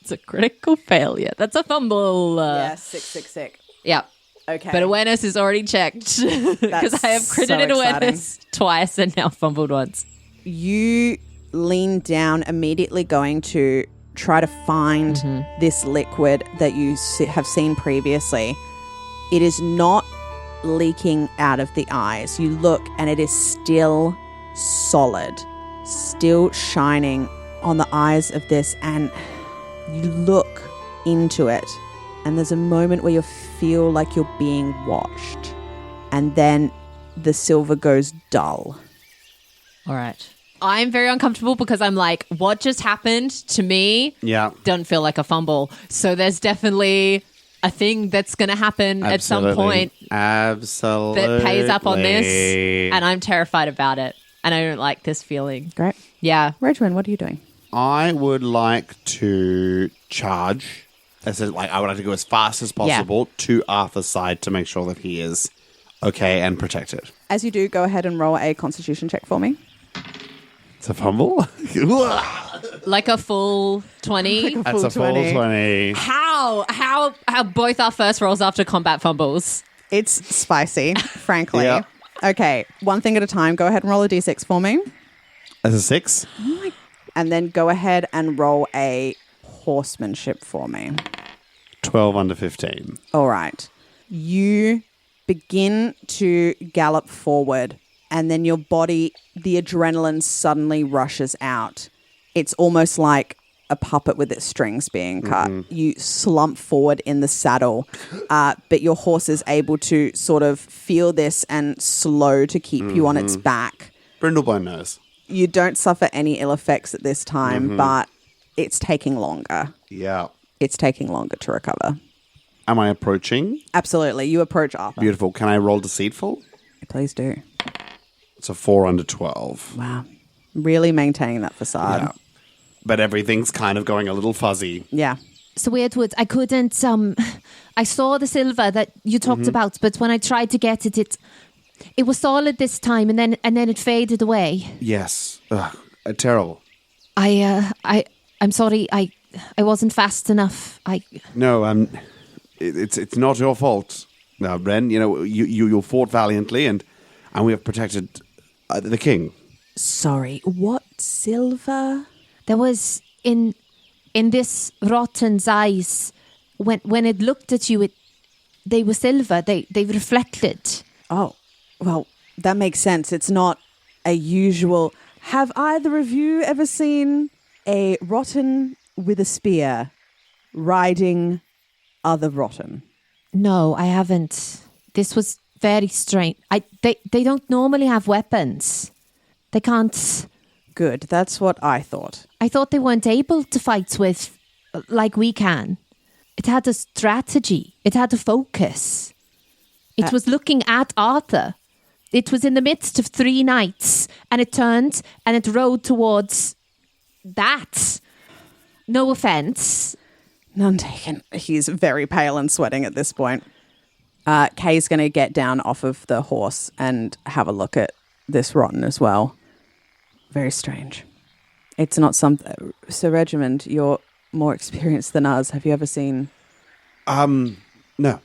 It's a critical failure. That's a fumble. Sick. Yep. Okay. But awareness is already checked because I have credited awareness twice and now fumbled once. You lean down, immediately going to try to find this liquid that you have seen previously. It is not leaking out of the eyes. You look and it is still solid, still shining on the eyes of this, and you look into it and there's a moment where you feel like you're being watched, and then the silver goes dull. All right. I'm very uncomfortable because I'm like, what just happened to me? Yeah. Doesn't feel like a fumble. So there's definitely a thing that's going to happen at some point Absolutely. that pays up on this. And I'm terrified about it. And I don't like this feeling. Great. Yeah. Regimund, what are you doing? I would like to charge. I would like to go as fast as possible to Arthur's side to make sure that he is okay and protected. As you do, go ahead and roll a constitution check for me. It's a fumble? Like a full 20. That's a full 20. How both our first rolls after combat fumbles? It's spicy, frankly. Yeah. Okay, one thing at a time. Go ahead and roll a d6 for me. That's a 6. And then go ahead and roll a horsemanship for me. 12 under 15. All right. You begin to gallop forward, and then your body, the adrenaline suddenly rushes out. It's almost like a puppet with its strings being cut. You slump forward in the saddle, but your horse is able to sort of feel this and slow to keep you on its back. Brindlebone nose. You don't suffer any ill effects at this time, but it's taking longer. Yeah. It's taking longer to recover. Am I approaching? Absolutely. You approach Arthur. Beautiful. Can I roll deceitful? Please do. It's a 4 under 12. Wow. Really maintaining that facade. Yeah. But everything's kind of going a little fuzzy. Yeah. So Weirdwoods, I couldn't. I saw the silver that you talked about, but when I tried to get it, It was solid this time, and then it faded away. Yes. Terrible. I'm sorry. I wasn't fast enough. No, it's not your fault. Now, Wren, you fought valiantly, and we have protected the king. Sorry, what silver? There was in this rotten's eyes when it looked at you. They were silver. They reflected. Oh, well, that makes sense. It's not a usual... Have either of you ever seen a rotten with a spear riding other rotten? No, I haven't. This was very strange. They don't normally have weapons. They can't... Good, that's what I thought. I thought they weren't able to fight with like we can. It had a strategy. It had a focus. It was looking at Arthur. It was in the midst of 3 knights, and it turned and it rode towards that. No offense. None taken. He's very pale and sweating at this point. Kay's going to get down off of the horse and have a look at this rotten as well. Very strange. It's not something... Sir Regimund, you're more experienced than us. Have you ever seen... No.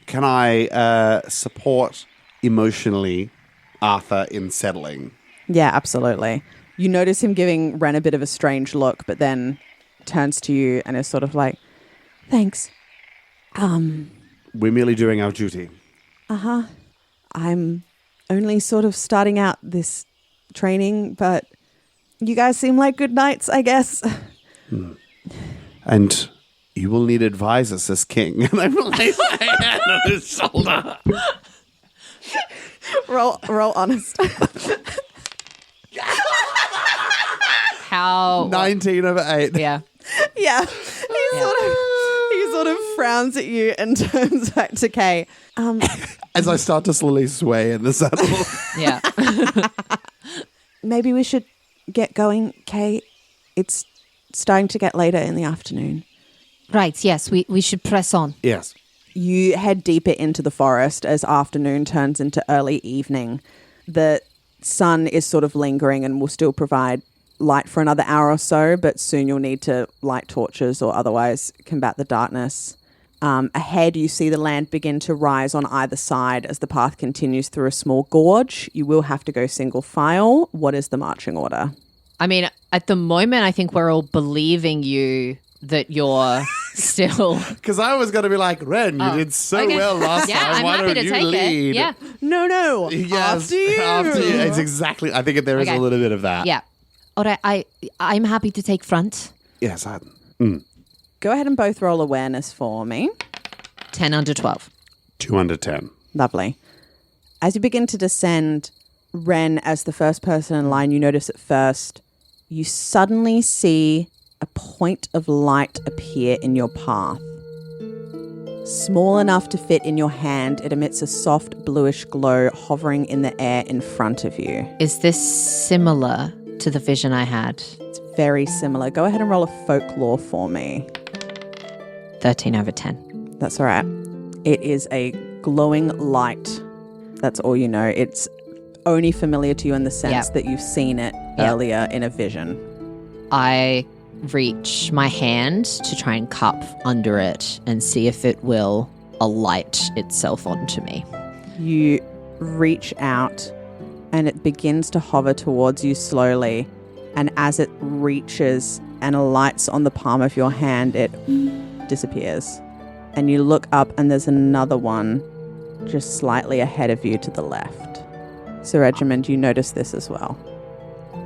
Can I support emotionally Arthur in settling? Yeah, absolutely. You notice him giving Wren a bit of a strange look, but then turns to you and is sort of like, thanks. We're merely doing our duty. I'm only sort of starting out this training, but you guys seem like good knights, I guess. And you will need advisors as king. And I place my hand on his shoulder. Roll honest. How? 19 over 8. Yeah. Yeah. He sort of frowns at you and turns back to Kay. As I start to slowly sway in the saddle. Yeah. Maybe we should get going, Kay. It's starting to get later in the afternoon. Right, yes, we should press on. Yes. You head deeper into the forest as afternoon turns into early evening. The sun is sort of lingering and will still provide light for another hour or so, but soon you'll need to light torches or otherwise combat the darkness. Ahead, you see the land begin to rise on either side as the path continues through a small gorge. You will have to go single file. What is the marching order? I mean, at the moment, I think we're all believing you that you're still... Because I was going to be like, Wren, you did so okay. well last Yeah, time. I'm Why happy don't to you take lead? it. Yeah. No. Yes, After you. It's exactly. I think there is a Okay. little bit of that. Yeah. All right, I'm happy to take front. Yes, Go ahead and both roll awareness for me. 10 under 12. 2 under 10. Lovely. As you begin to descend, Wren, as the first person in line, you notice at first, you suddenly see a point of light appear in your path. Small enough to fit in your hand, it emits a soft bluish glow hovering in the air in front of you. Is this similar to the vision I had? It's very similar. Go ahead and roll a folklore for me. 13 over 10. That's all right. It is a glowing light. That's all you know. It's only familiar to you in the sense that you've seen it earlier in a vision. I reach my hand to try and cup under it and see if it will alight itself onto me. You reach out and it begins to hover towards you slowly. And as it reaches and alights on the palm of your hand, it disappears. And you look up and there's another one just slightly ahead of you to the left. Sir Regimund, you notice this as well.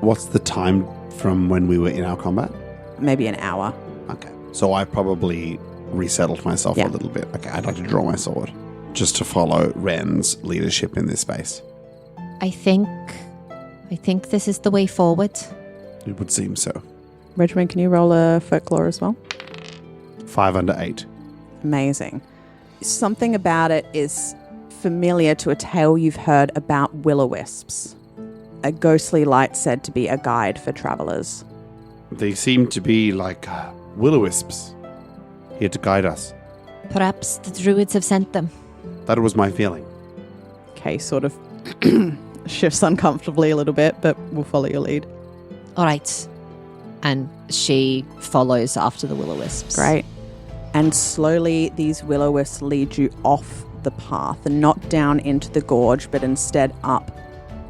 What's the time from when we were in our combat? Maybe an hour. Okay. So I probably resettled myself a little bit. Okay, I'd like to draw my sword just to follow Wren's leadership in this space. I think this is the way forward. It would seem so. Regimund, can you roll a folklore as well? 5 under 8. Amazing. Something about it is familiar to a tale you've heard about will-o-wisps. A ghostly light said to be a guide for travelers. They seem to be like will-o-wisps, here to guide us. Perhaps the druids have sent them. That was my feeling. Kay sort of shifts uncomfortably a little bit, but we'll follow your lead. All right. And she follows after the will-o-wisps. Great. And slowly these will-o-wisps lead you off the path and not down into the gorge, but instead up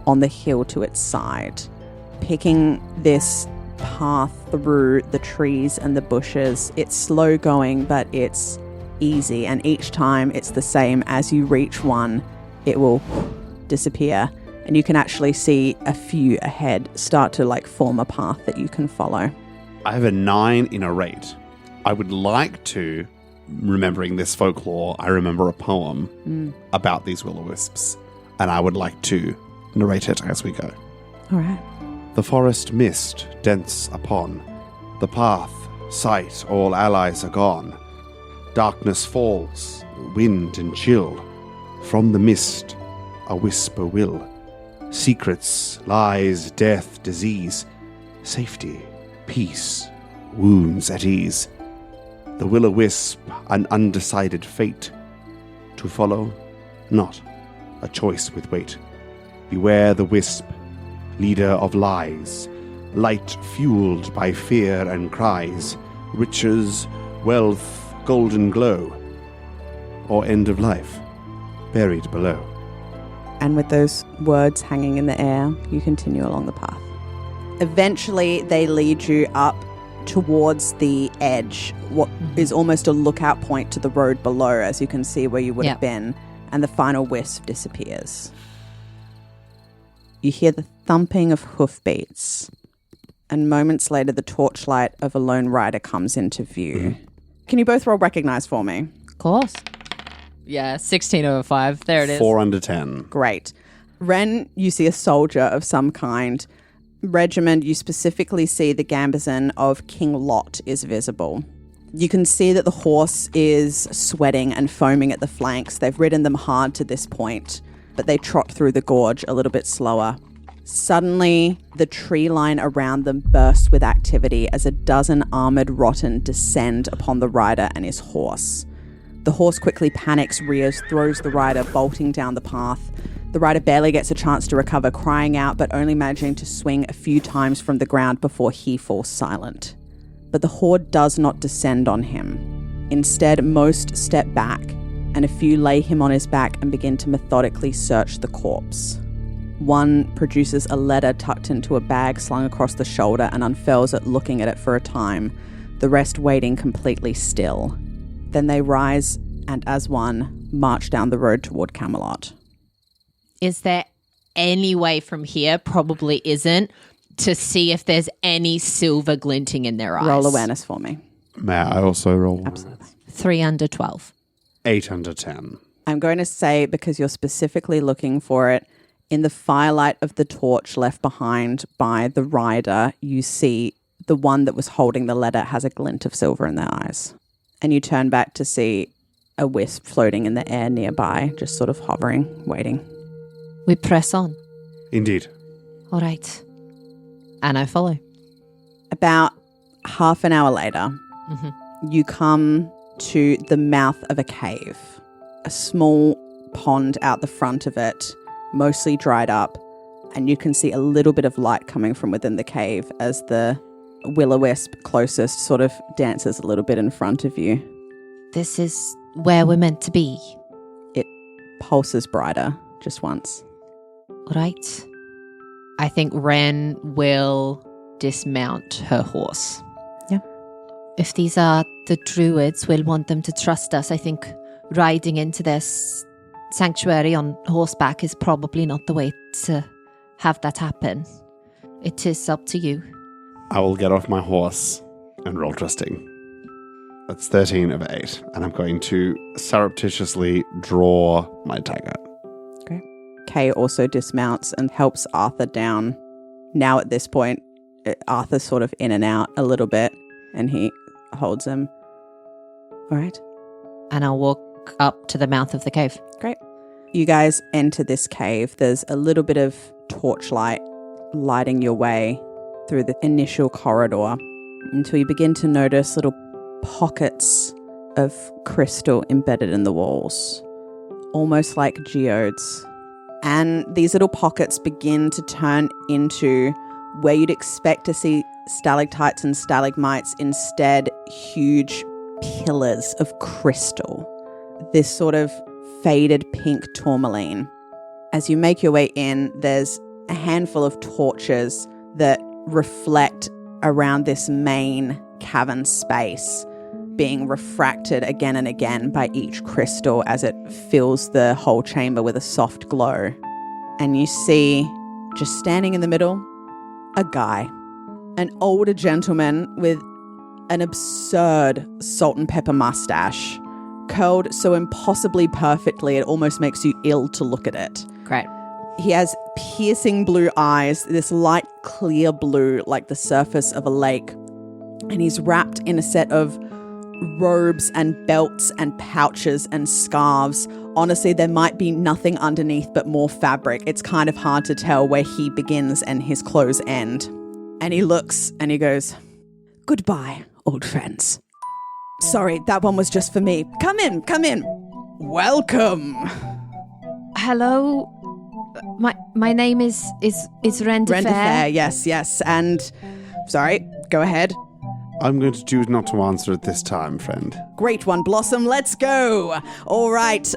on the hill to its side. Picking this path through the trees and the bushes, it's slow going, but it's easy. And each time it's the same. As you reach one, it will disappear. And you can actually see a few ahead start to like form a path that you can follow. I have a 9 in a rate. I would like to, remembering this folklore, I remember a poem about these will-o-wisps, and I would like to narrate it as we go. All right. The forest mist dense upon the path, sight, all allies are gone. Darkness falls, wind and chill. From the mist, a whisper will. Secrets, lies, death, disease, safety, peace, wounds at ease. The will-o-wisp, an undecided fate. To follow, not a choice with weight. Beware the wisp, leader of lies, light fueled by fear and cries, riches, wealth, golden glow, or end of life, buried below. And with those words hanging in the air, you continue along the path. Eventually, they lead you up towards the edge, what is almost a lookout point to the road below, as you can see where you would have been, and the final wisp disappears. You hear the thumping of hoofbeats, and moments later, the torchlight of a lone rider comes into view. Can you both roll recognize for me? Of course. Yeah, 16 over 5. There it is. 4 under 10. Great. Wren, you see a soldier of some kind. Regimund, you specifically see the gambazon of King Lot is visible. You can see that the horse is sweating and foaming at the flanks. They've ridden them hard to this point, but they trot through the gorge a little bit slower. Suddenly, the tree line around them bursts with activity as a dozen armoured rotten descend upon the rider and his horse. The horse quickly panics, rears, throws the rider bolting down the path. The rider barely gets a chance to recover, crying out, but only managing to swing a few times from the ground before he falls silent. But the horde does not descend on him. Instead, most step back, and a few lay him on his back and begin to methodically search the corpse. One produces a letter tucked into a bag slung across the shoulder and unfurls it, looking at it for a time, the rest waiting completely still. Then they rise and, as one, march down the road toward Camelot. Is there any way from here, probably isn't, to see if there's any silver glinting in their eyes? Roll awareness for me. May I also roll? Absolutely. 3 under 12. 8 under 10. I'm going to say, because you're specifically looking for it, in the firelight of the torch left behind by the rider, you see the one that was holding the letter has a glint of silver in their eyes. And you turn back to see a wisp floating in the air nearby, just sort of hovering, waiting. We press on. Indeed. All right. And I follow. About half an hour later, you come to the mouth of a cave. A small pond out the front of it, mostly dried up, and you can see a little bit of light coming from within the cave as the will-o-wisp closest sort of dances a little bit in front of you. This is where we're meant to be. It pulses brighter just once. All right. I think Wren will dismount her horse. Yeah. If these are the druids, we'll want them to trust us. I think riding into this sanctuary on horseback is probably not the way to have that happen. It is up to you. I will get off my horse and roll trusting. That's 13 over 8. And I'm going to surreptitiously draw my dagger. Great. Kay also dismounts and helps Arthur down. Now at this point, Arthur's sort of in and out a little bit, and he holds him. All right. And I'll walk up to the mouth of the cave. Great. You guys enter this cave. There's a little bit of torchlight lighting your way through the initial corridor until you begin to notice little pockets of crystal embedded in the walls. almost like geodes. And these little pockets begin to turn into where you'd expect to see stalactites and stalagmites, instead huge pillars of crystal. This sort of faded pink tourmaline. As you make your way in, there's a handful of torches that reflect around this main cavern space, being refracted again and again by each crystal as it fills the whole chamber with a soft glow. And you see, just standing in the middle, a guy, an older gentleman with an absurd salt and pepper mustache, curled so impossibly perfectly it almost makes you ill to look at it. Great. He has piercing blue eyes, this light clear blue like the surface of a lake. And he's wrapped in a set of robes and belts and pouches and scarves. Honestly, there might be nothing underneath but more fabric. It's kind of hard to tell where he begins and his clothes end. And he looks and he goes, "Goodbye, old friends. Sorry, that one was just for me. Come in, come in. Welcome." Hello. My name is Wren Ren de Fair, yes. And sorry, go ahead. I'm going to choose not to answer at this time, friend. Great one, Blossom. Let's go. All right.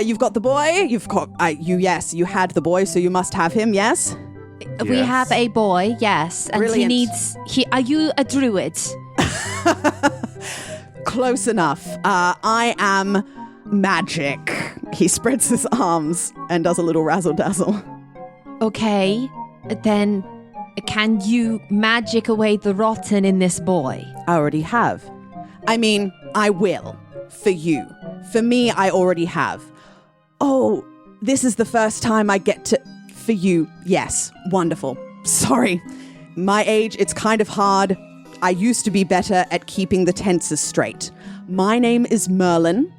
You've got the boy. You've got yes. You had the boy, so you must have him. Yes. We Yes. have a boy, yes, and Brilliant. Are you a druid? Close enough. I am magic. He spreads his arms and does a little razzle dazzle. Okay, then can you magic away the rotten in this boy? I already have. I mean, I will. For you. For me, I already have. Oh, this is the first time I get to... For you, yes. Wonderful. Sorry. My age, it's kind of hard. I used to be better at keeping the tenses straight. My name is Merlin,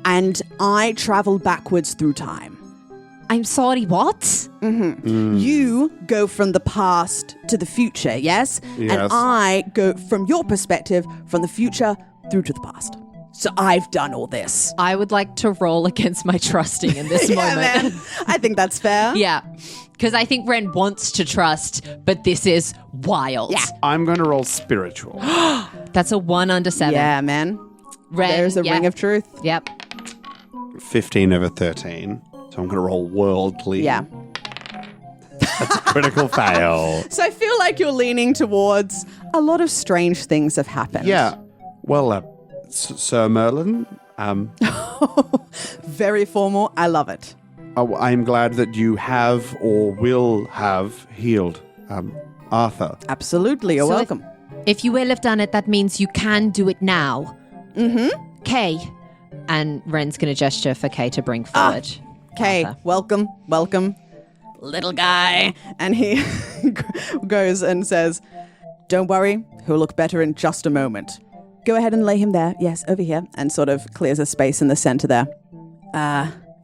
and I travel backwards through time. I'm sorry, what? You go from the past to the future, yes? Yes. And I go from your perspective from the future through to the past. So I've done all this. I would like to roll against my trusting in this Yeah, moment. man. I think that's fair. Yeah. Because I think Wren wants to trust, but this is wild. Yeah. I'm going to roll spiritual. That's a 1 under 7. Yeah, man. Wren, There's a ring of truth. Yep. 15 over 13. So I'm going to roll worldly. Yeah. That's a critical fail. So I feel like you're leaning towards a lot of strange things have happened. Yeah. Well, Sir Merlin, Very formal. I love it. I'm glad that you have or will have healed Arthur. Absolutely. You're So welcome. If you will have done it, that means you can do it now. Mm-hmm. Kay. And Wren's going to gesture for Kay to bring forward. Okay, Arthur. welcome. Little guy. And he goes and says, "Don't worry, he'll look better in just a moment. Go ahead and lay him there. Yes, over here." And sort of clears a space in the center there.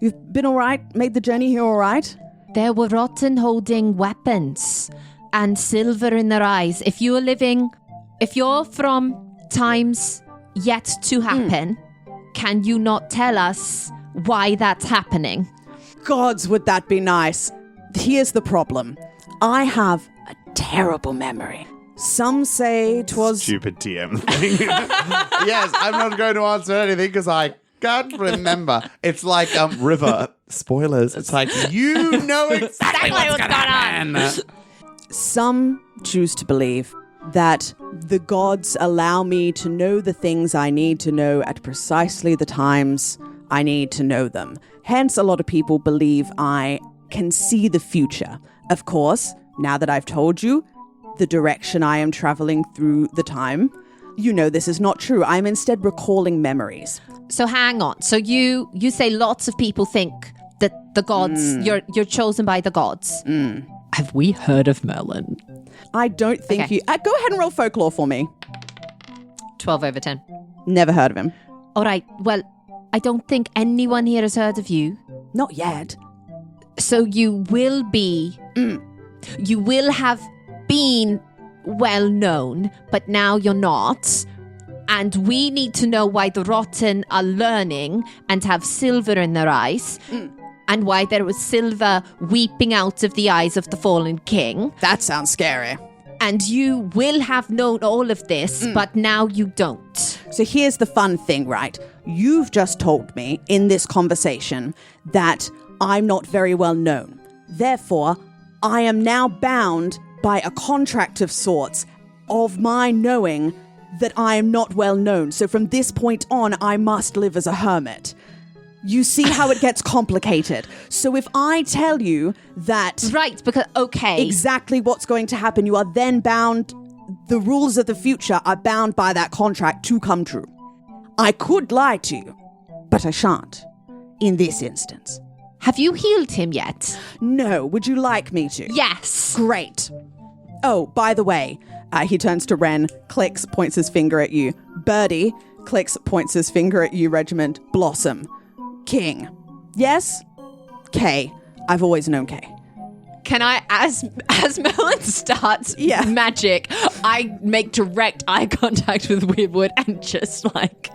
You've been all right? Made the journey here all right? There were rotten holding weapons and silver in their eyes. If you're from times yet to happen, can you not tell us why that's happening? Gods, would that be nice. Here's the problem. I have a terrible memory. Some say 'twas... Stupid TM thing. Yes, I'm not going to answer anything because I can't remember. It's like River. Spoilers. It's like, you know exactly what's going to happen. Some choose to believe that the gods allow me to know the things I need to know at precisely the times I need to know them. Hence, a lot of people believe I can see the future. Of course, now that I've told you the direction I am traveling through the time, you know this is not true. I'm instead recalling memories. So hang on. So you say lots of people think that the gods, you're chosen by the gods. Have we heard of Merlin? I don't think Okay. you... go ahead and roll folklore for me. 12 over 10. Never heard of him. All right. Well, I don't think anyone here has heard of you. Not yet. So you will be, you will have been well known, but now you're not. And we need to know why the rotten are learning and have silver in their eyes. And why there was silver weeping out of the eyes of the fallen king. That sounds scary. And you will have known all of this, but now you don't. So here's the fun thing, right? You've just told me in this conversation that I'm not very well known. Therefore, I am now bound by a contract of sorts of my knowing that I am not well known. So from this point on, I must live as a hermit. You see how it gets complicated. So if I tell you that... Right, because, okay. Exactly what's going to happen, you are then bound... The rules of the future are bound by that contract to come true. I could lie to you, but I shan't. In this instance. Have you healed him yet? No, would you like me to? Yes. Great. Oh, by the way, he turns to Wren, clicks, points his finger at you. Birdie, clicks, points his finger at you, Regiment. Blossom. King. Yes? K. I've always known K. Can I, as Merlin starts magic, I make direct eye contact with Weirwood and just like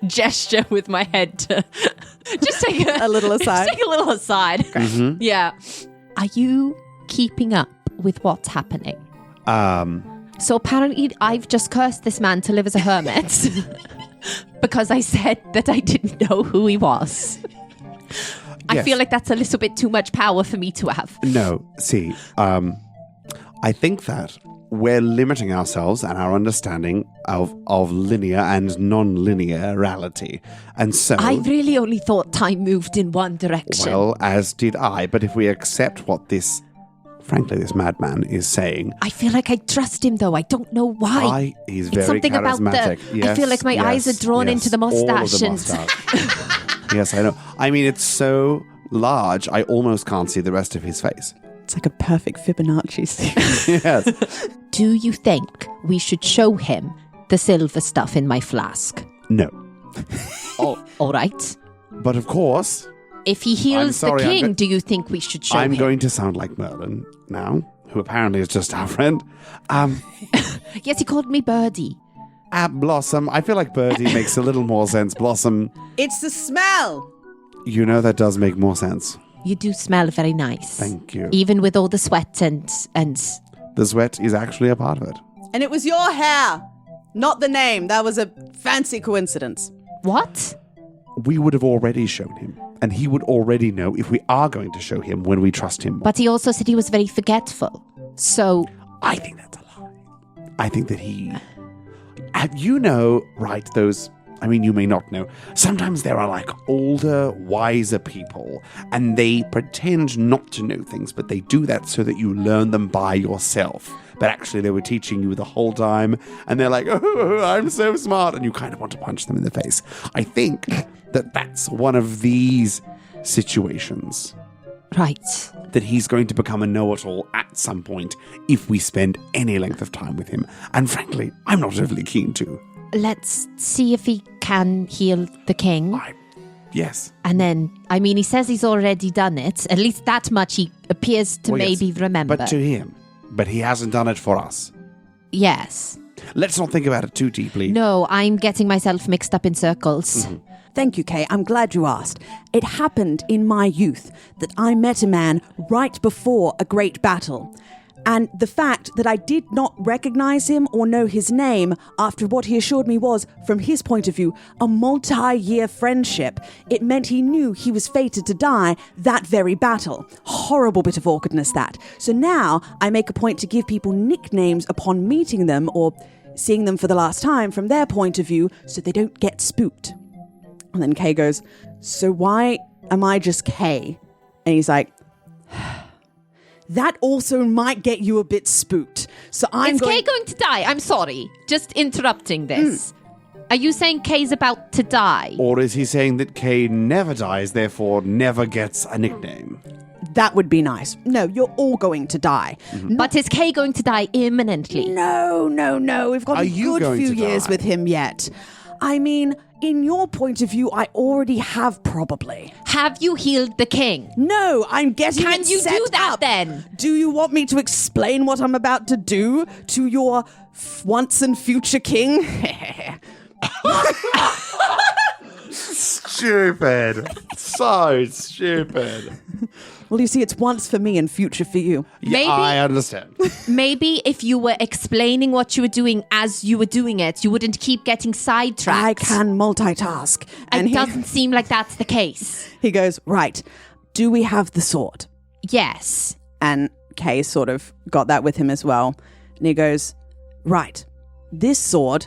gesture with my head to just take a little aside. Just take a little aside. Mm-hmm. Yeah. Are you keeping up with what's happening? So apparently I've just cursed this man to live as a hermit because I said that I didn't know who he was. I feel like that's a little bit too much power for me to have. No, see, I think that we're limiting ourselves and our understanding of linear and non-linearity. And so... I really only thought time moved in one direction. Well, as did I, but if we accept what this madman is saying... I feel like I trust him, though. I don't know why. He's it's very something charismatic. About I feel like my eyes are drawn into the mustache. Yes, I know. I mean, it's so large, I almost can't see the rest of his face. It's like a perfect Fibonacci sequence. Yes. Do you think we should show him the silver stuff in my flask? No. Oh, all right. But of course... If he heals the king, do you think we should show him? I'm going to sound like Merlin now, who apparently is just our friend. Yes, he called me Birdie. Blossom. I feel like Birdie makes a little more sense. Blossom. It's the smell. You know that does make more sense. You do smell very nice. Thank you. Even with all the sweat and... The sweat is actually a part of it. And it was your hair, not the name. That was a fancy coincidence. What? We would have already shown him. And he would already know if we are going to show him when we trust him more. But he also said he was very forgetful. So... I think that's a lie. I think that he... You know, right, those... I mean, you may not know. Sometimes there are like older, wiser people, and they pretend not to know things, but they do that so that you learn them by yourself. But actually, they were teaching you the whole time, and they're like, oh, I'm so smart, and you kind of want to punch them in the face. I think that that's one of these situations. Right. That he's going to become a know-it-all at some point if we spend any length of time with him. And frankly, I'm not overly keen to. Let's see if he can heal the king. Yes. And then, I mean, he says he's already done it. At least that much he appears to maybe remember. But to him. But he hasn't done it for us. Yes. Let's not think about it too deeply. No, I'm getting myself mixed up in circles. Mm-hmm. Thank you, Kay. I'm glad you asked. It happened in my youth that I met a man right before a great battle. And the fact that I did not recognize him or know his name after what he assured me was, from his point of view, a multi-year friendship, it meant he knew he was fated to die that very battle. Horrible bit of awkwardness, that. So now I make a point to give people nicknames upon meeting them or seeing them for the last time from their point of view so they don't get spooked. And then Kay goes, so why am I just Kay? And he's like... That also might get you a bit spooked. So Is Kay going to die? I'm sorry. Just interrupting this. Are you saying Kay's about to die? Or is he saying that Kay never dies, therefore never gets a nickname? That would be nice. No, you're all going to die. Mm-hmm. But is Kay going to die imminently? No. We've got a good few years with him yet. I mean, in your point of view, I already have probably. Have you healed the king? No, I'm getting Can it you set do that up. then? Do you want me to explain what I'm about to do to your once and future king? Stupid. So stupid. Well, you see, it's once for me and future for you. Yeah, Maybe- I understand. Maybe if you were explaining what you were doing as you were doing it, you wouldn't keep getting sidetracked. I can multitask. And It doesn't seem like that's the case. he goes, right, do we have the sword? Yes. And Kay sort of got that with him as well. And he goes, right, this sword,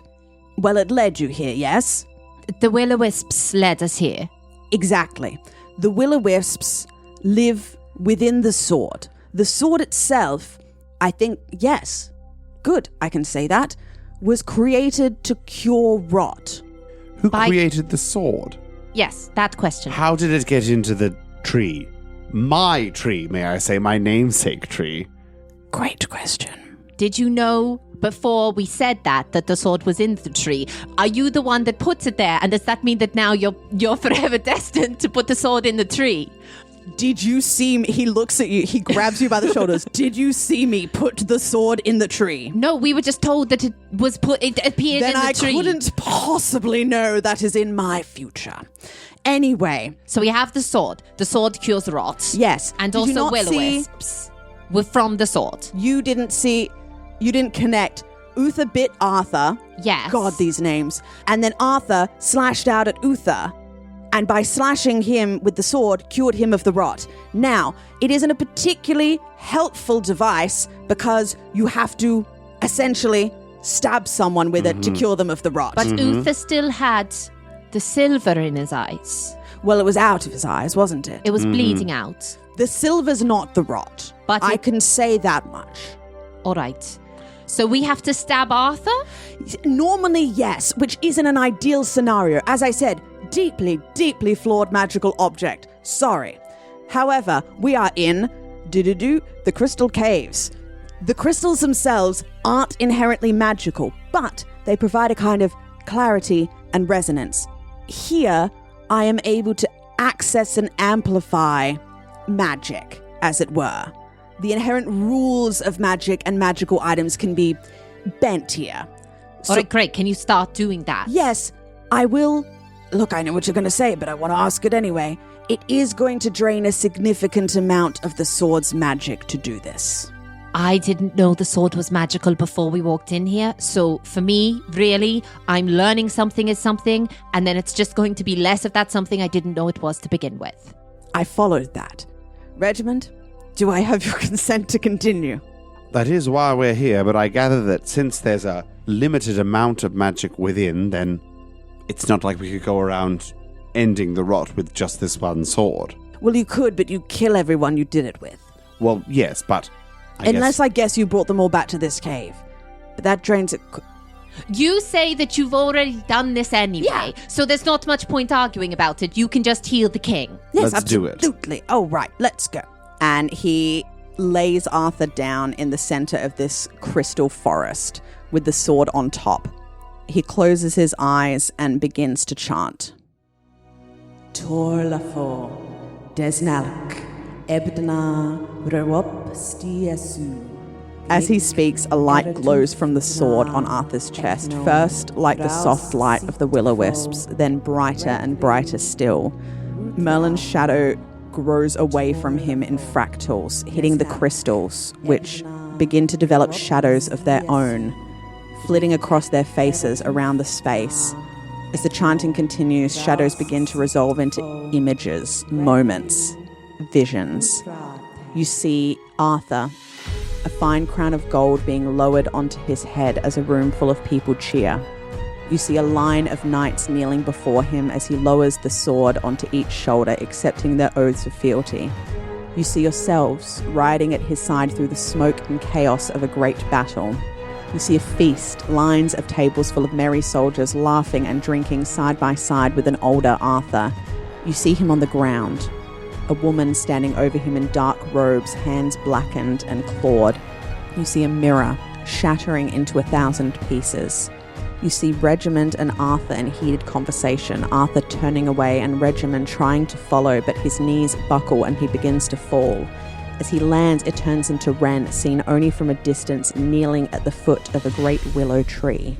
well, it led you here, yes? The will-o-wisps led us here. Exactly. The will-o-wisps live within the sword. The sword itself, I think, yes, good, I can say that, was created to cure rot. Who created the sword? Yes, that question. How did it get into the tree? My tree, may I say, my namesake tree. Great question. Did you know before we said that the sword was in the tree? Are you the one that puts it there? And does that mean that now you're forever destined to put the sword in the tree? Did you see me? He looks at you, he grabs you by the shoulders. Did you see me put the sword in the tree? No, we were just told that it appeared Then in the I tree. couldn't possibly know that is in my future. Anyway, So we have the sword. The sword cures rot. yes. And Did you also not see- will-o-wisps were from the sword. You didn't connect. Uther bit Arthur. Yes. God, these names. And then Arthur slashed out at Uther. And by slashing him with the sword, cured him of the rot. Now, it isn't a particularly helpful device because you have to essentially stab someone with it to cure them of the rot. But Uther still had the silver in his eyes. Well, it was out of his eyes, wasn't it? It was bleeding out. The silver's not the rot. But I it- can say that much. All right. So we have to stab Arthur? Normally, yes, which isn't an ideal scenario. As I said, deeply, deeply flawed magical object. Sorry. However, we are in the crystal caves. The crystals themselves aren't inherently magical, but they provide a kind of clarity and resonance. Here, I am able to access and amplify magic, as it were. The inherent rules of magic and magical items can be bent here. All right, great. Can you start doing that? Yes, I will. Look, I know what you're going to say, but I want to ask it anyway. It is going to drain a significant amount of the sword's magic to do this. I didn't know the sword was magical before we walked in here. So for me, really, I'm learning something is something, and then it's just going to be less of that something I didn't know it was to begin with. I followed that. Regiment, do I have your consent to continue? That is why we're here, but I gather that since there's a limited amount of magic within, then it's not like we could go around ending the rot with just this one sword. Well, you could, but you kill everyone you did it with. Well, yes, but Unless I guess you brought them all back to this cave. But that drains it. You say that you've already done this anyway, Yeah. so there's not much point arguing about it. You can just heal the king. Yes, Let's do it. absolutely. Oh, right. Let's go. And he lays Arthur down in the center of this crystal forest with the sword on top. He closes his eyes and begins to chant. Torlafo, Desnalk, Ebdna, Rewop, Stiesu. As he speaks, a light glows from the sword on Arthur's chest, first like the soft light of the will-o-wisps, then brighter and brighter still. Merlin's shadow grows away from him in fractals, hitting the crystals, which begin to develop shadows of their own, flitting across their faces around the space. As the chanting continues, shadows begin to resolve into images, moments, visions. You see Arthur, a fine crown of gold being lowered onto his head as a room full of people cheer. You see a line of knights kneeling before him as he lowers the sword onto each shoulder, accepting their oaths of fealty. You see yourselves riding at his side through the smoke and chaos of a great battle. You see a feast, lines of tables full of merry soldiers laughing and drinking side by side with an older Arthur. You see him on the ground, a woman standing over him in dark robes, hands blackened and clawed. You see a mirror shattering into 1,000 pieces. You see Regimund and Arthur in heated conversation, Arthur turning away and Regimund trying to follow, but his knees buckle and he begins to fall. As he lands, it turns into Wren, seen only from a distance, kneeling at the foot of a great willow tree.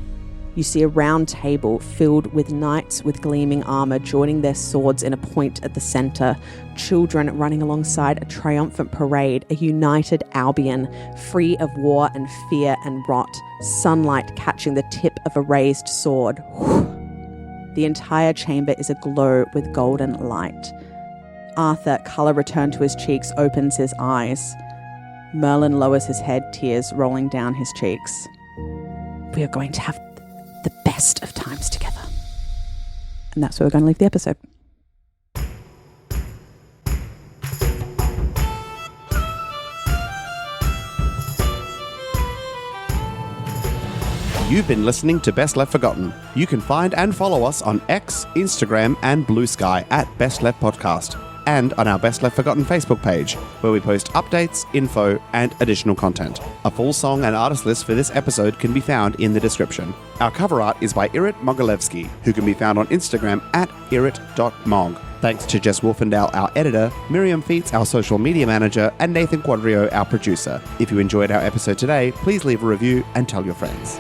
You see a round table filled with knights with gleaming armor joining their swords in a point at the center, children running alongside a triumphant parade, a united Albion, free of war and fear and rot, sunlight catching the tip of a raised sword. The entire chamber is aglow with golden light. Arthur, colour returned to his cheeks, opens his eyes. Merlin lowers his head, tears rolling down his cheeks. We are going to have the best of times together. And that's where we're going to leave the episode. You've been listening to Best Left Forgotten. You can find and follow us on X, Instagram, and Blue Sky at Best Left Podcast, and on our Best Left Forgotten Facebook page, where we post updates, info, and additional content. A full song and artist list for this episode can be found in the description. Our cover art is by Irit Mogilevsky, who can be found on Instagram at irit.mog. Thanks to Jess Wolfendahl, our editor, Miriam Feats, our social media manager, and Nathan Quadrio, our producer. If you enjoyed our episode today, please leave a review and tell your friends.